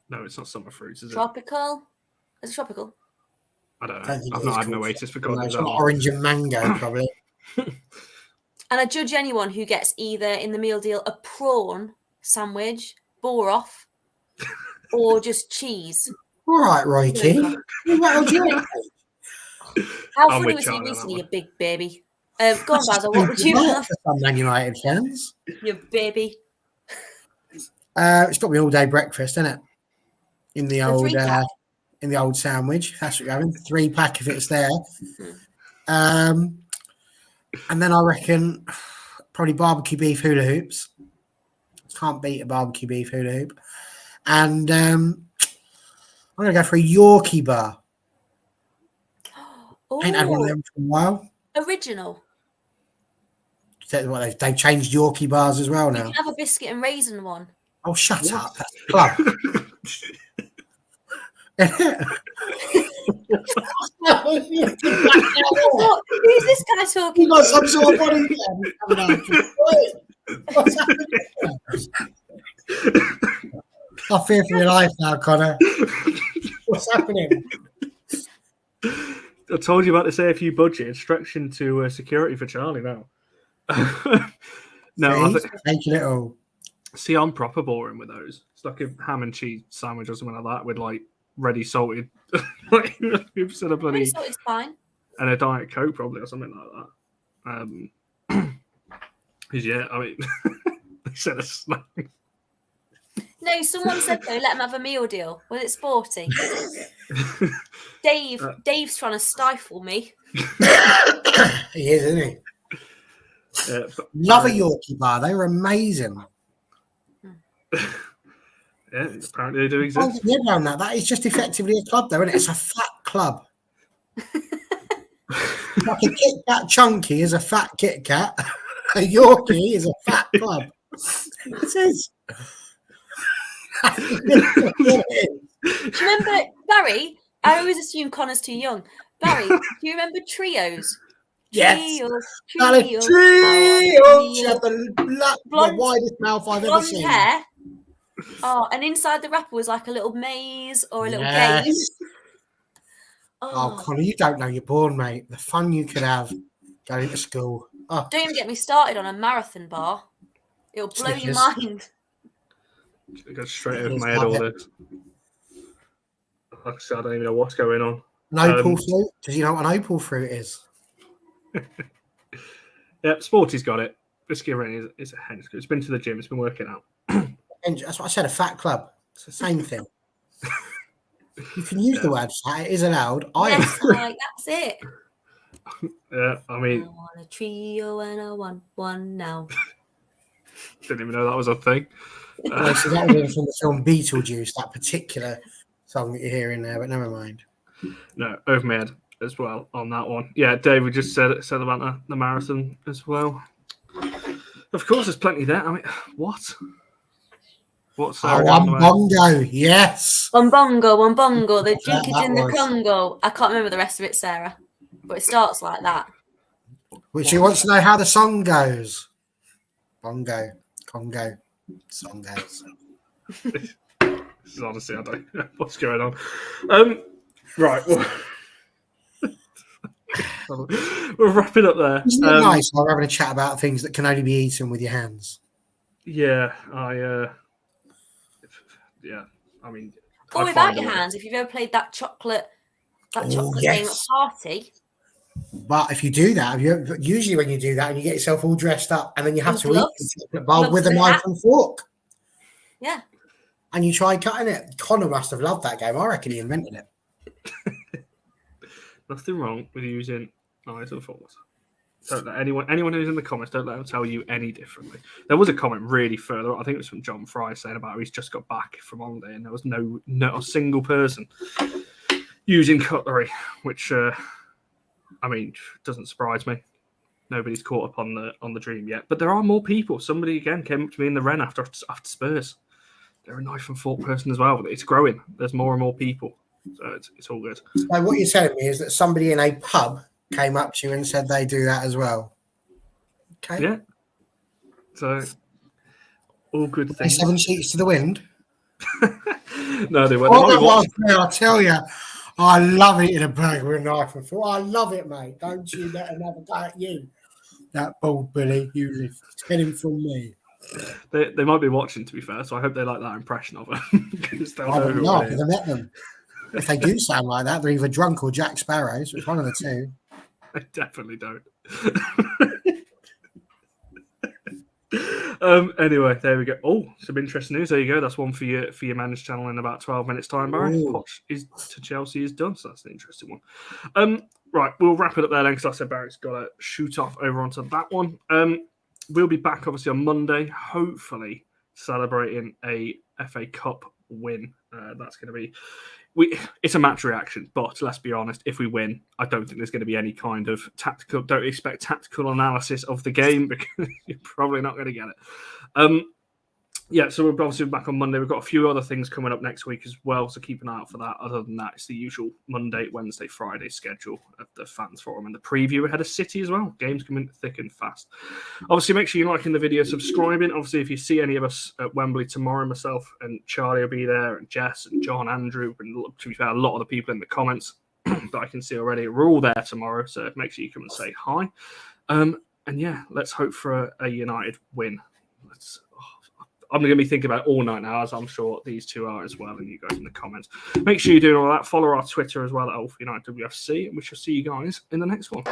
No, it's not summer fruits, is it? Tropical. Is it tropical? I don't know. Don't think I've it not is had an called Oasis for tropical, God no, knows it's how not long. orange and mango, probably. And I judge anyone who gets either in the meal deal a prawn sandwich, bore off, or just cheese. All right, Royky. How How I'm funny with was Charlie he on that recently, one. you big baby? Go on, Basil, what would you have? For some Man United fans. You baby. It's got to be all day breakfast, isn't it? In the old 3-pack. in the old sandwich. That's what you're having. 3-pack if it's there. Hmm. And then I reckon probably barbecue beef hula hoops. Can't beat a barbecue beef hula hoop. And I'm gonna go for a Yorkie bar. Ain't had one of Oh, them for a while. original. They've changed Yorkie bars as well You now. can have a biscuit and raisin one. Oh, shut up! That's the club. Who's this guy talking? You got some sort of body coming What's happening? I fear for your life now, Connor. What's happening? I told you about this AFU budget. It's stretched into security for Charlie now. No, Taking it all. See, I'm proper boring with those. It's like a ham and cheese sandwich or something like that with like ready salted, like instead of bloody It's fine. and a Diet Coke probably or something like that. Because yeah, I mean, they said a snack. No, someone said though, let him have a meal deal. Was it sporty? Dave's trying to stifle me. He is, isn't he? Love a Yorkie bar. They were amazing. Yeah, apparently they do exist. That is just effectively a club, though, isn't it? It's a fat club. Like a Kit Kat Chunky is a fat Kit Kat. A Yorkie is a fat club. It is. Do you remember, Barry? I always assume Connor's too young. Barry, do you remember trios? Yes. Trios. She had the widest mouth I've ever seen. Hair. Oh, and inside the wrapper was like a little maze or a little game. Oh, Connor, you don't know you're born, mate. The fun you could have going to school. Oh. Don't even get me started on a marathon bar. It'll blow your mind. It goes straight over my head, all this. Like I said, I don't even know what's going on. An opal fruit? Does you know what an opal fruit is? Yeah, Sporty's got it. Biscuit Rain is a hench. It's been to the gym. It's been working out. That's what I said, a fat club. It's the same thing. You can use the word fat. It is allowed. Yes, that's it. Yeah, I mean... I want a trio and I want one now. Didn't even know that was a thing. So that was from the film Beetlejuice, that particular song that you're hearing there, but never mind. No, over my head as well on that one. Yeah, David just said about the marathon as well. Of course, there's plenty there. I mean, what? What's Bongo, yes. One bongo, the drink is in the Congo. I can't remember the rest of it, Sarah, but it starts like that. Which you wants to know how the song goes. Bongo, Congo, song goes. Honestly, I don't know what's going on. Right. We're wrapping up there. Isn't it nice? We're having a chat about things that can only be eaten with your hands. Yeah, I mean, or without your hands. If you've ever played that chocolate game at a party. But if you do that, usually when you do that and you get yourself all dressed up and then you have to eat the chocolate bar with a knife and fork. Yeah. And you try cutting it. Connor must have loved that game. I reckon he invented it. Nothing wrong with using knives and forks. Don't let anyone who's in the comments, don't let them tell you any differently. There was a comment really further, I think it was from John Fry, saying about how he's just got back from holiday and there was not a single person using cutlery, which I mean doesn't surprise me. Nobody's caught up on the dream yet, but there are more people. Somebody again came up to me in the Ren after Spurs. They're a knife and fork person as well, but it's growing. There's more and more people, so it's all good. So what you're telling me is that somebody in a pub came up to you and said they do that as well. Okay. Yeah. So all good things. 7 sheets to the wind. No, they weren't. I'll tell you, I love eating a burger with a knife and fork. I love it, mate. Don't you let another go at you. That bald Billy, you live. Get him from me. They might be watching, to be fair, so I hope they like that impression of her. I don't know because I met them. If they do sound like that, they're either drunk or Jack Sparrows. It's one of the two. I definitely don't. Anyway, there we go. Oh, some interesting news. There you go. That's one for your managed channel in about 12 minutes time, Barry. Ooh. Poch is to Chelsea is done, so that's an interesting one. Right, we'll wrap it up there then, because I said Barry's got to shoot off over onto that one. We'll be back obviously on Monday, hopefully celebrating a FA Cup win. That's going to be. It's a match reaction, but let's be honest, if we win, I don't think there's going to be any kind of tactical, don't expect tactical analysis of the game, because you're probably not going to get it. Yeah, so we're obviously back on Monday. We've got a few other things coming up next week as well, so keep an eye out for that. Other than that, it's the usual Monday, Wednesday, Friday schedule of the fans forum and the preview ahead of City as well. Games coming thick and fast. Obviously, make sure you're liking the video, subscribing. Obviously, if you see any of us at Wembley tomorrow, myself and Charlie will be there, and Jess and John, Andrew, and to be fair, a lot of the people in the comments that I can see already. We're all there tomorrow, so make sure you come and say hi. And yeah, let's hope for a United win. I'm going to be thinking about it all night now, as I'm sure these two are as well, and you guys in the comments. Make sure you're doing all that. Follow our Twitter as well at allforunitedvids, and we shall see you guys in the next one.